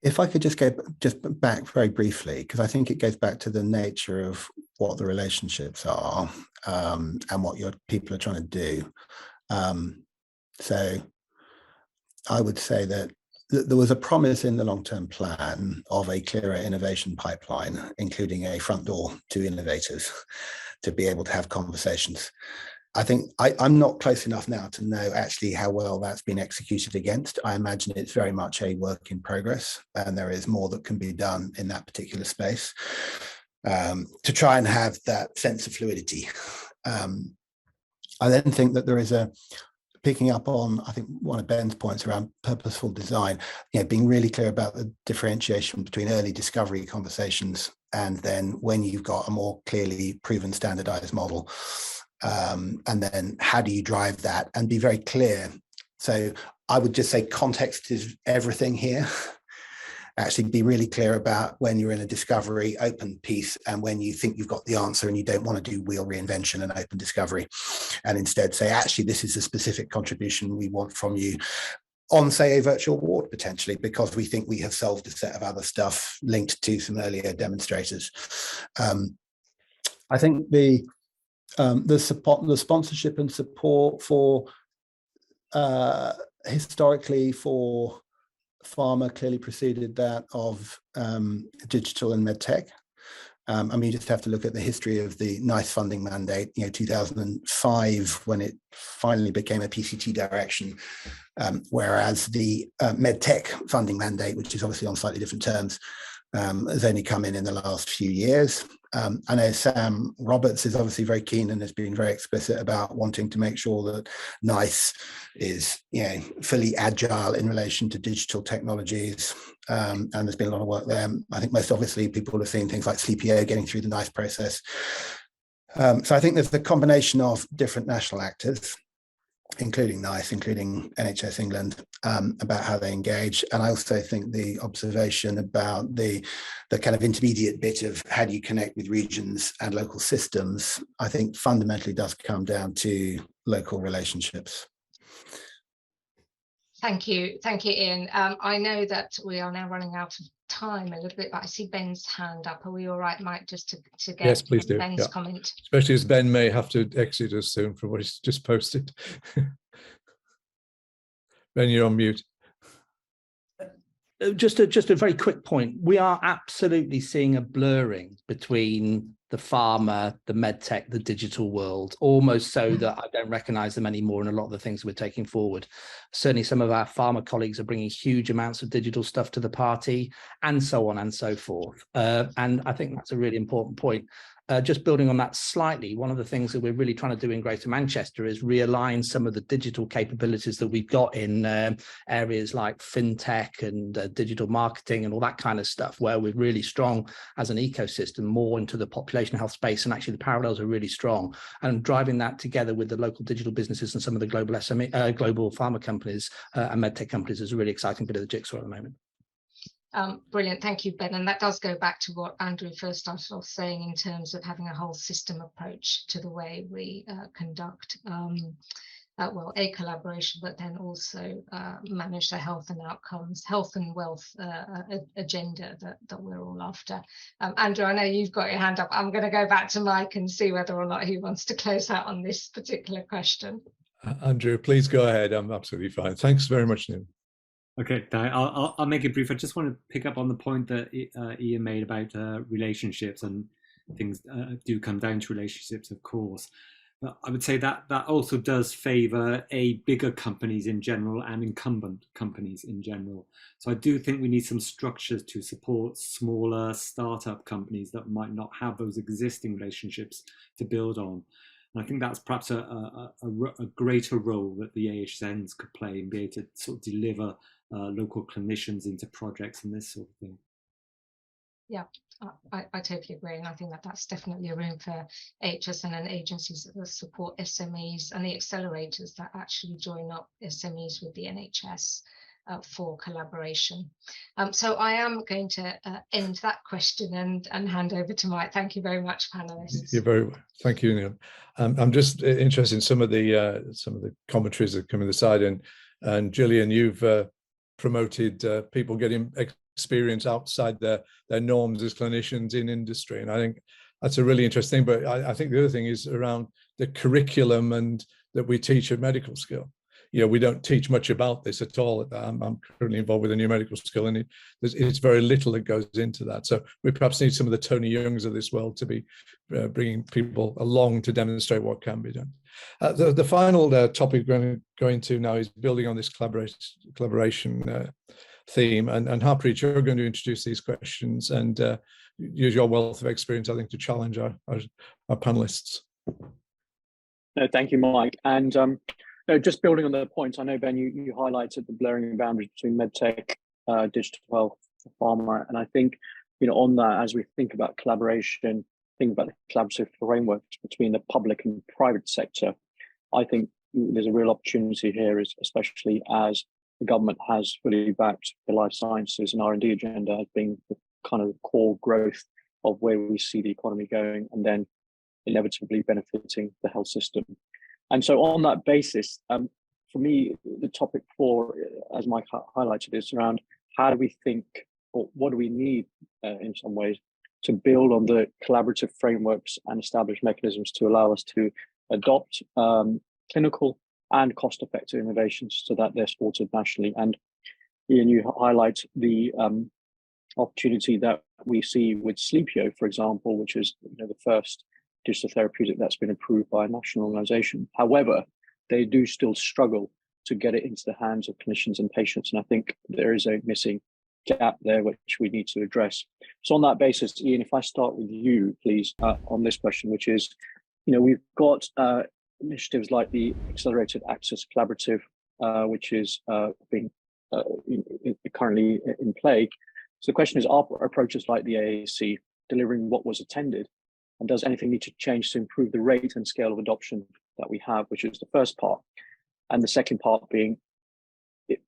If I could just go back very briefly, because I think it goes back to the nature of what the relationships are and what your people are trying to do. So I would say that there was a promise in the long-term plan of a clearer innovation pipeline, including a front door to innovators to be able to have conversations. I think I'm not close enough now to know actually how well that's been executed against. I imagine it's very much a work in progress, and there is more that can be done in that particular space to try and have that sense of fluidity. I then think that there is picking up on, I think, one of Ben's points around purposeful design, you know, being really clear about the differentiation between early discovery conversations and then when you've got a more clearly proven standardized model. And then how do you drive that and be very clear? So I would just say context is everything here. Actually be really clear about when you're in a discovery open piece and when you think you've got the answer and you don't want to do wheel reinvention and open discovery, and instead say, actually, this is a specific contribution we want from you on, say, a virtual ward potentially, because we think we have solved a set of other stuff linked to some earlier demonstrators. I think the sponsorship and support for historically for pharma clearly preceded that of digital and medtech. I mean, you just have to look at the history of the NICE funding mandate, 2005, when it finally became a PCT direction, whereas the medtech funding mandate, which is obviously on slightly different terms, has only come in the last few years. I know Sam Roberts is obviously very keen and has been very explicit about wanting to make sure that NICE is, fully agile in relation to digital technologies. And there's been a lot of work there. I think most obviously people have seen things like CPO getting through the NICE process. So I think there's the combination of different national actors, including NICE, including NHS England, about how they engage. And I also think the observation about the kind of intermediate bit of how do you connect with regions and local systems, I think fundamentally does come down to local relationships. Thank you, Ian. I know that we are now running out of time a little bit, but I see Ben's hand up. Are we all right, Mike, just to get yes, please do. Ben's comment? Especially as Ben may have to exit us soon from what he's just posted. Ben, you're on mute. Just a very quick point. We are absolutely seeing a blurring between the pharma, the medtech, the digital world, almost so that I don't recognize them anymore in a lot of the things we're taking forward. Certainly some of our pharma colleagues are bringing huge amounts of digital stuff to the party, and so on and so forth. And I think that's a really important point. Just building on that slightly, one of the things that we're really trying to do in Greater Manchester is realign some of the digital capabilities that we've got in areas like fintech and digital marketing and all that kind of stuff, where we're really strong as an ecosystem more into the population health space, and actually the parallels are really strong. And driving that together with the local digital businesses and some of the global SME, global pharma companies and medtech companies is a really exciting bit of the jigsaw at the moment. Brilliant, thank you, Ben. And that does go back to what Andrew first started off saying in terms of having a whole system approach to the way we conduct a collaboration, but then also manage the health and outcomes, health and wealth agenda that we're all after. Andrew, I know you've got your hand up. I'm going to go back to Mike and see whether or not he wants to close out on this particular question. Andrew, please go ahead. I'm absolutely fine. Thanks very much, Neil. Okay, I'll make it brief. I just want to pick up on the point that Ian made about relationships, and things do come down to relationships, of course. But I would say that also does favour bigger companies in general and incumbent companies in general. So I do think we need some structures to support smaller startup companies that might not have those existing relationships to build on. And I think that's perhaps a greater role that the AHSNs could play and be able to sort of deliver local clinicians into projects and this sort of thing. Yeah, I totally agree. And I think that's definitely a room for AHSN and agencies that will support SMEs and the accelerators that actually join up SMEs with the NHS for collaboration. So I am going to end that question and hand over to Mike. Thank you very much, panelists. You're very well. Thank you, Neil. I'm just interested in some of the commentaries that come in the side, and Gillian, you've promoted people getting experience outside their norms as clinicians in industry, and I think that's a really interesting thing. But I think the other thing is around the curriculum and that we teach at medical school. We don't teach much about this at all. I'm currently involved with a new medical school, and it's very little that goes into that. So we perhaps need some of the Tony Youngs of this world to be bringing people along to demonstrate what can be done. The final topic we're going to now is building on this collaboration theme. And Harpreet, you're going to introduce these questions and use your wealth of experience, I think, to challenge our panelists. No, thank you, Mike. And just building on the points, I know, Ben, you highlighted the blurring boundaries between medtech, digital health, pharma, and I think, on that, as we think about collaboration, think about the collaborative frameworks between the public and private sector, I think there's a real opportunity here, especially as the government has fully backed the life sciences and R&D agenda as being the kind of core growth of where we see the economy going, and then inevitably benefiting the health system. And so on that basis, for me, the topic 4, as Mike highlighted, is around how do we think, or what do we need in some ways to build on the collaborative frameworks and establish mechanisms to allow us to adopt clinical and cost-effective innovations so that they're supported nationally. And Ian, you highlight the opportunity that we see with Sleepio, for example, which is the first digital therapeutic that's been approved by a national organization. However, they do still struggle to get it into the hands of clinicians and patients. And I think there is a missing gap there, which we need to address. So on that basis, Ian, if I start with you, please, on this question, which is, we've got initiatives like the Accelerated Access Collaborative, which is being currently in play. So the question is, are approaches like the AAC delivering what was intended? And does anything need to change to improve the rate and scale of adoption that we have, which is the first part? And the second part being,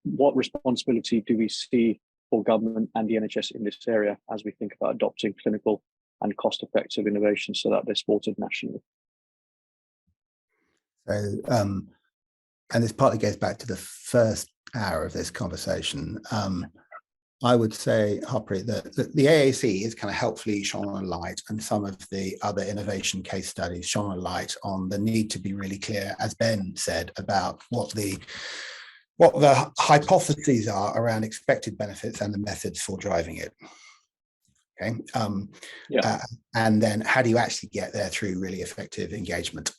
what responsibility do we see for government and the NHS in this area as we think about adopting clinical and cost-effective innovations so that they're supported nationally? So, and this partly goes back to the first hour of this conversation. I would say, Harpreet, that the AAC has kind of helpfully shone a light, and some of the other innovation case studies shone a light on the need to be really clear, as Ben said, about what the hypotheses are around expected benefits and the methods for driving it. Okay, and then how do you actually get there through really effective engagement?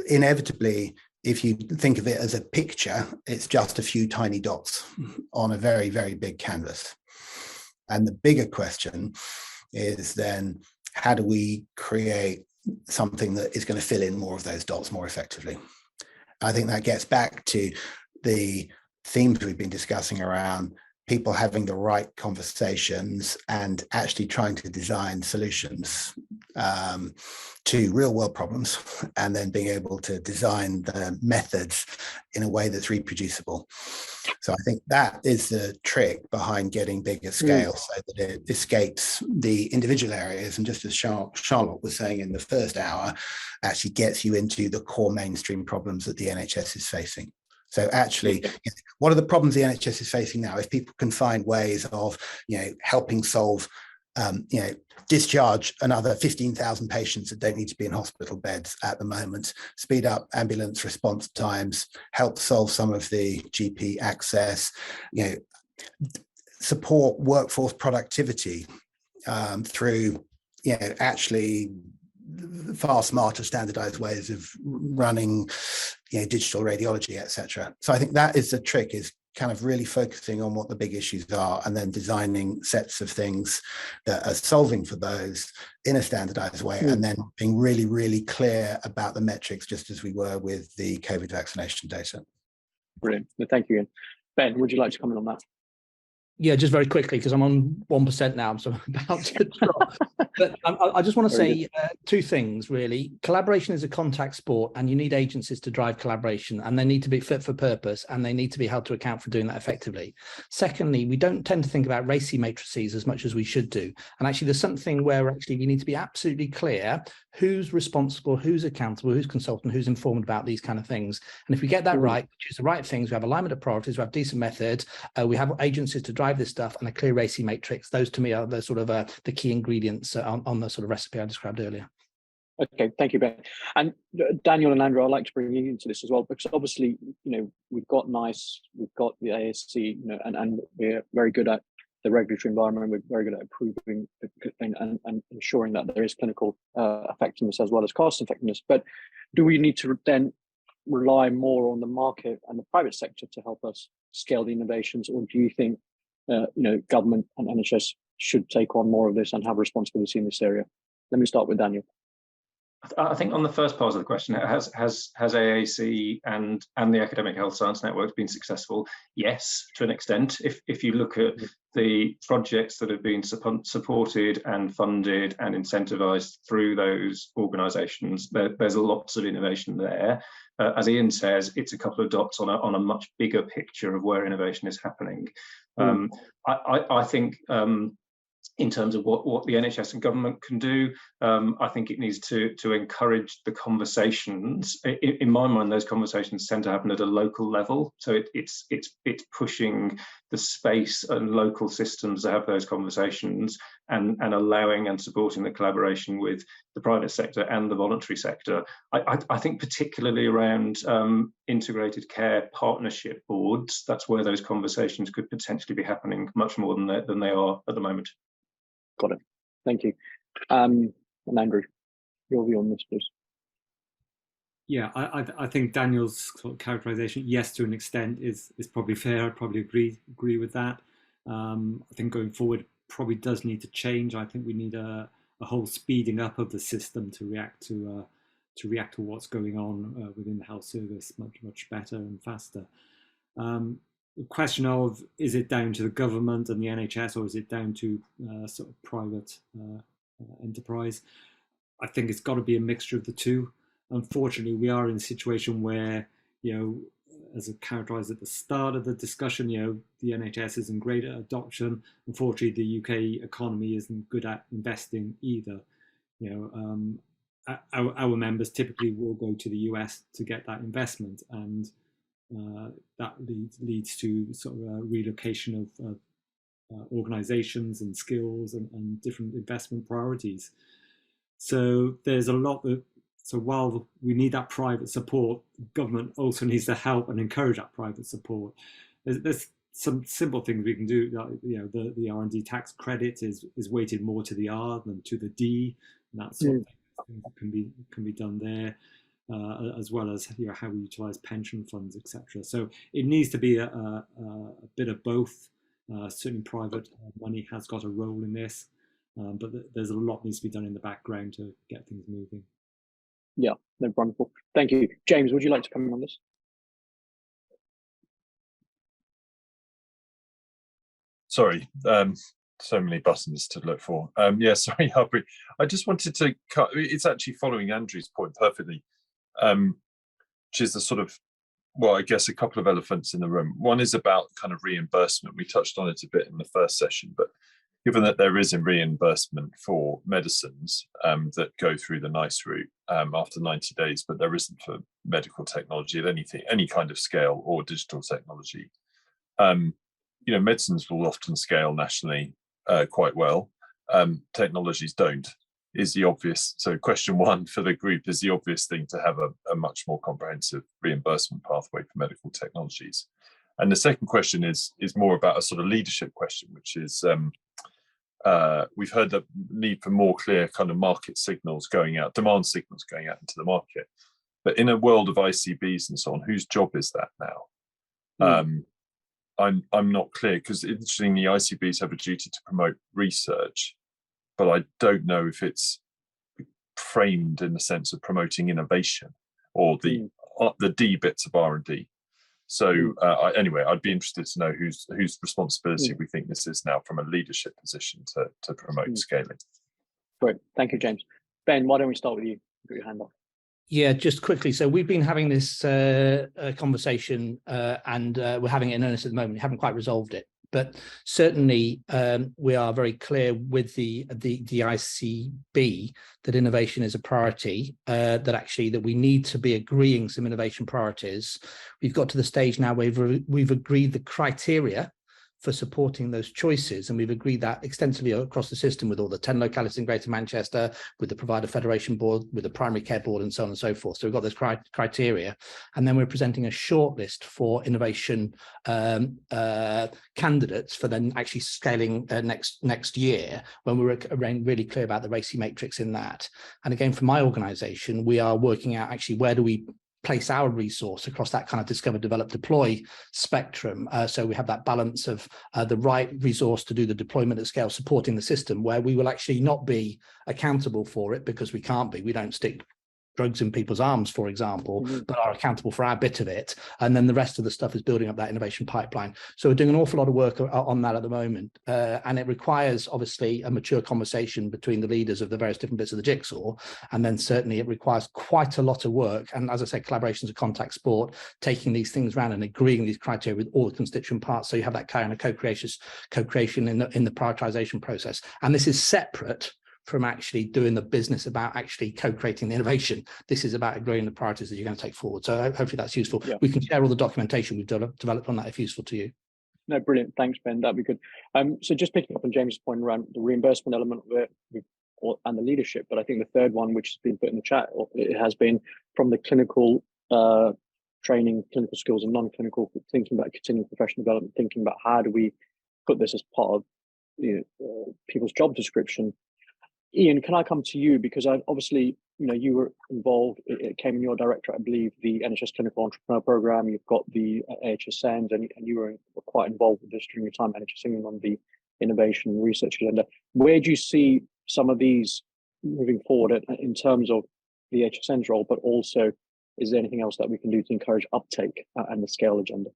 Inevitably, if you think of it as a picture, it's just a few tiny dots on a very, very big canvas. And the bigger question is then, how do we create something that is going to fill in more of those dots more effectively? I think that gets back to the themes we've been discussing around people having the right conversations and actually trying to design solutions to real world problems, and then being able to design the methods in a way that's reproducible. So I think that is the trick behind getting bigger scale, so that it escapes the individual areas, and just as Charlotte was saying in the first hour, actually gets you into the core mainstream problems that the NHS is facing. So actually, what are the problems the NHS is facing now? If people can find ways of, helping solve, discharge another 15,000 patients that don't need to be in hospital beds at the moment, speed up ambulance response times, help solve some of the GP access, support workforce productivity through, actually far smarter standardized ways of running digital radiology, etc. So I think that is the trick, is kind of really focusing on what the big issues are, and then designing sets of things that are solving for those in a standardized way, and then being really, really clear about the metrics, just as we were with the COVID vaccination data. Brilliant. Thank you, Ian. Ben, would you like to comment on that? Yeah, just very quickly, because I'm on 1% now, so I'm about to drop. But I just want to say two things, really. Collaboration is a contact sport, and you need agencies to drive collaboration, and they need to be fit for purpose, and they need to be held to account for doing that effectively. Secondly, we don't tend to think about RACI matrices as much as we should do. And actually, there's something where actually we need to be absolutely clear who's responsible, who's accountable, who's consultant, who's informed about these kind of things. And if we get that right, we choose the right things, we have alignment of priorities, we have decent methods, we have agencies to drive this stuff, and a clear RACI matrix. Those to me are the sort of the key ingredients on the sort of recipe I described earlier. Okay, thank you, Ben. And Daniel and Andrew, I'd like to bring you into this as well, because obviously, we've got NICE, we've got the ASC, and we're very good at the regulatory environment. We're very good at approving and ensuring that there is clinical effectiveness as well as cost effectiveness. But do we need to then rely more on the market and the private sector to help us scale the innovations, or do you think government and NHS should take on more of this and have responsibility in this area? Let me start with Daniel. I think on the first part of the question, has AAC and the Academic Health Science Network been successful? Yes, to an extent. If you look at the projects that have been supported and funded and incentivised through those organisations, there's lots of innovation there. As Ian says, it's a couple of dots on a much bigger picture of where innovation is happening. I think in terms of what the NHS and government can do. I think it needs to encourage the conversations. In my mind, those conversations tend to happen at a local level. So it's pushing the space and local systems to have those conversations, and allowing and supporting the collaboration with the private sector and the voluntary sector. I think particularly around integrated care partnership boards, that's where those conversations could potentially be happening much more than they are at the moment. Got it. Thank you. And Andrew, your view on this, please. Yeah, I think Daniel's sort of characterization, yes, to an extent, is probably fair. I'd probably agree with that. I think going forward probably does need to change. I think we need a whole speeding up of the system to react to what's going on within the health service much better and faster. The question of, is it down to the government and the NHS, or is it down to sort of private enterprise? I think it's got to be a mixture of the two. Unfortunately, we are in a situation where, as I characterised at the start of the discussion, the NHS isn't great at adoption. Unfortunately, the UK economy isn't good at investing either. Our members typically will go to the US to get that investment, and that leads to sort of a relocation of organisations and skills and different investment priorities. So there's a lot that. So while we need that private support, government also needs to help and encourage that private support. There's some simple things we can do. Like, the R&D tax credit is weighted more to the R than to the D, and that sort of thing can be done there, as well as how we utilise pension funds, etc. So it needs to be a bit of both. Certainly, private money has got a role in this, but there's a lot needs to be done in the background to get things moving. Yeah, no, wonderful. Thank you. James, would you like to comment on this? Sorry, so many buttons to look for. Yeah, sorry, Harpreet. I just wanted to cut, it's actually following Andrew's point perfectly, which is the sort of, well, I guess a couple of elephants in the room. One is about kind of reimbursement. We touched on it a bit in the first session, but given that there is a reimbursement for medicines that go through the NICE route after 90 days, but there isn't for medical technology at any kind of scale or digital technology. Medicines will often scale nationally quite well. Technologies don't, is the obvious. So question one for the group, is the obvious thing to have a much more comprehensive reimbursement pathway for medical technologies. And the second question is more about a sort of leadership question, which is, we've heard the need for more clear kind of market signals going out, demand signals going out into the market. But in a world of ICBs and so on, whose job is that now? I'm not clear, because interestingly, ICBs have a duty to promote research, but I don't know if it's framed in the sense of promoting innovation or the D bits of R&D. So anyway, I'd be interested to know whose responsibility we think this is now from a leadership position to promote scaling. Great, thank you, James. Ben, why don't we start with you? Put your hand up. Yeah, just quickly. So we've been having this conversation and we're having it in earnest at the moment. We haven't quite resolved it, but certainly we are very clear with the ICB that innovation is a priority, that we need to be agreeing some innovation priorities. We've got to the stage now where we've agreed the criteria for supporting those choices, and we've agreed that extensively across the system with all the 10 localities in Greater Manchester, with the Provider Federation Board, with the Primary Care Board, and so on and so forth. So we've got those criteria, and then we're presenting a shortlist for innovation candidates for then actually scaling next year, when we're really clear about the RACI matrix in that. And again, for my organisation, we are working out actually where do we place our resource across that kind of discover, develop, deploy spectrum. So we have that balance of the right resource to do the deployment at scale, supporting the system, where we will actually not be accountable for it because we can't be. We don't stick drugs in people's arms, for example, but are accountable for our bit of it. And then the rest of the stuff is building up that innovation pipeline. So we're doing an awful lot of work on that at the moment. And it requires, obviously, a mature conversation between the leaders of the various different bits of the jigsaw. And then certainly it requires quite a lot of work. And as I said, collaborations of contact sport, taking these things around and agreeing these criteria with all the constituent parts. So you have that kind of co-creation in the prioritization process. And this is separate from actually doing the business about actually co-creating the innovation. This is about agreeing the priorities that you're going to take forward. So hopefully that's useful. Yeah. We can share all the documentation we've developed on that if useful to you. No, brilliant. Thanks, Ben. That'd be good. So just picking up on James' point around the reimbursement element of it and the leadership, but I think the third one, which has been put in the chat, it has been from the clinical training, clinical skills and non-clinical, thinking about continuing professional development, thinking about how do we put this as part of people's job description. Ian, can I come to you, because obviously, you were involved, it came in your directorate, I believe, the NHS Clinical Entrepreneur Programme, you've got the AHSN, and you were quite involved with this during your time at NHS England on the innovation and research agenda. Where do you see some of these moving forward in terms of the HSN's role, but also is there anything else that we can do to encourage uptake and the scale agenda?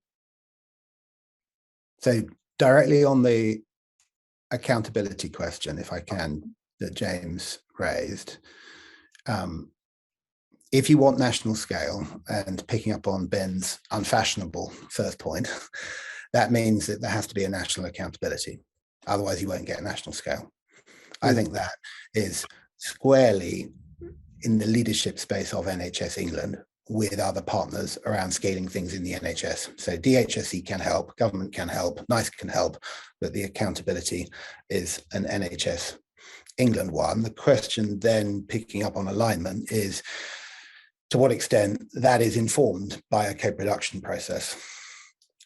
So directly on the accountability question, if I can, that James raised, if you want national scale, and picking up on Ben's unfashionable first point, that means that there has to be a national accountability. Otherwise you won't get national scale. I think that is squarely in the leadership space of NHS England with other partners around scaling things in the NHS. So DHSE can help, government can help, NICE can help, but the accountability is an NHS England one. The question then, picking up on alignment, is to what extent that is informed by a co-production process,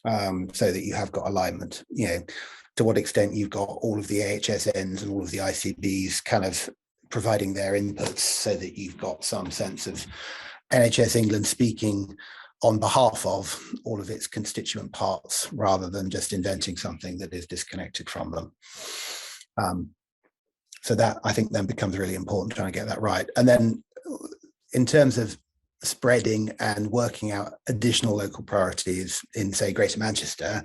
so that you have got alignment. To what extent you've got all of the AHSNs and all of the ICBs kind of providing their inputs, so that you've got some sense of NHS England speaking on behalf of all of its constituent parts, rather than just inventing something that is disconnected from them. So that, I think, then becomes really important, trying to get that right. And then in terms of spreading and working out additional local priorities in, say, Greater Manchester,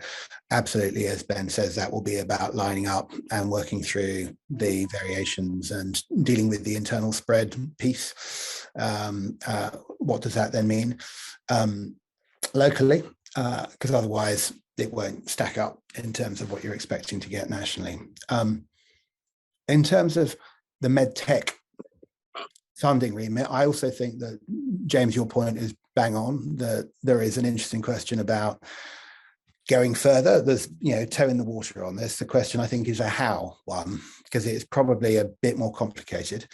absolutely, as Ben says, that will be about lining up and working through the variations and dealing with the internal spread piece. What does that then mean locally? Because otherwise it won't stack up in terms of what you're expecting to get nationally. In terms of the medtech funding remit, I also think that, James, your point is bang on, that there is an interesting question about going further. There's, toe in the water on this. The question, I think, is a how one, because it's probably a bit more complicated.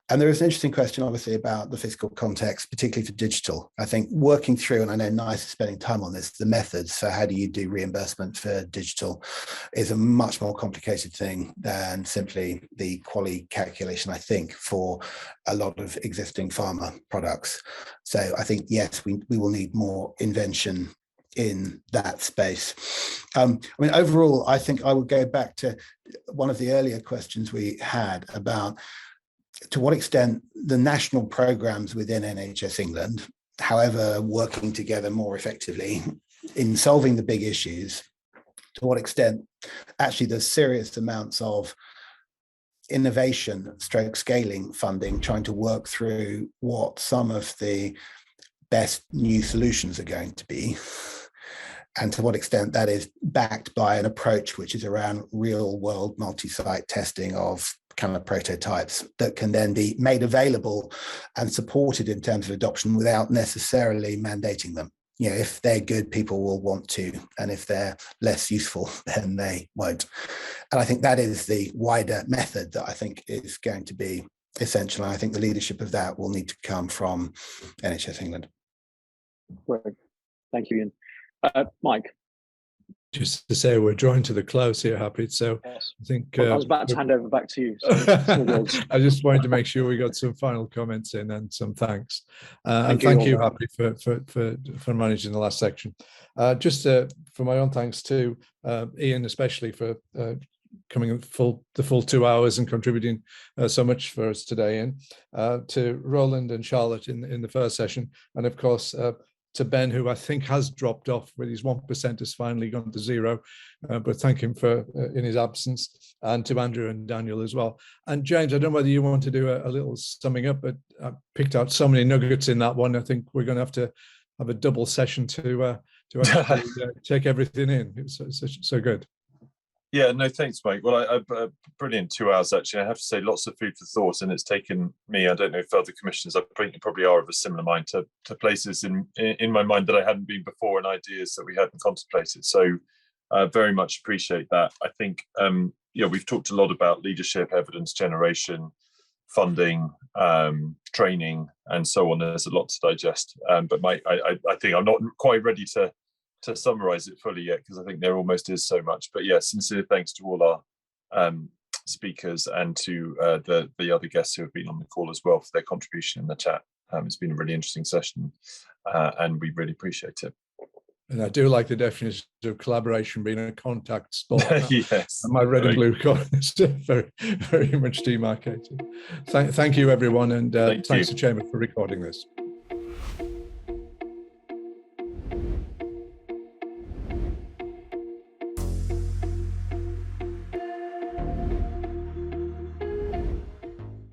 And there is an interesting question, obviously, about the fiscal context, particularly for digital. I think working through, and I know NICE is spending time on this, the methods for how do you do reimbursement for digital is a much more complicated thing than simply the quality calculation, I think, for a lot of existing pharma products. So I think, yes, we will need more invention in that space. Overall, I think I would go back to one of the earlier questions we had about to what extent the national programs within NHS England, however, working together more effectively in solving the big issues, to what extent actually there's serious amounts of innovation stroke scaling funding, trying to work through what some of the best new solutions are going to be, and to what extent that is backed by an approach which is around real world multi-site testing of kind of prototypes that can then be made available and supported in terms of adoption without necessarily mandating them. If they're good, people will want to, and if they're less useful, then they won't. And I think that is the wider method that I think is going to be essential. And I think the leadership of that will need to come from NHS England. Great. Thank you, Ian. Mike. Just to say, we're drawing to the close here, Happy. So yes. I think I was about to hand over back to you. So I just wanted to make sure we got some final comments in and some thanks. Thank you, Happy, for managing the last section. Just for my own thanks to Ian, especially for coming the full 2 hours and contributing so much for us today, and to Roland and Charlotte in the first session, and of course to Ben, who I think has dropped off, with his 1% has finally gone to 0, but thank him for in his absence, and to Andrew and Daniel as well. And James, I don't know whether you want to do a little summing up, but I picked out so many nuggets in that one. I think we're going to have a double session to actually take everything in. It's so good. Yeah, no, thanks, Mike. Well, I brilliant 2 hours, actually. I have to say, lots of food for thought, and it's taken me, I don't know if other commissioners, I think you probably are of a similar mind, to places in my mind that I hadn't been before, and ideas that we hadn't contemplated. So very much appreciate that. I think, we've talked a lot about leadership, evidence generation, funding, training, and so on. There's a lot to digest. But Mike, I think I'm not quite ready to summarize it fully yet, because I think there almost is so much. But yeah, sincere thanks to all our speakers, and to the other guests who have been on the call as well, for their contribution in the chat. It's been a really interesting session, and we really appreciate it. And I do like the definition of collaboration being a contact sport. Yes, and my red and blue card is very, very much demarcated. Thank you, everyone, and thanks to Chairman for recording this.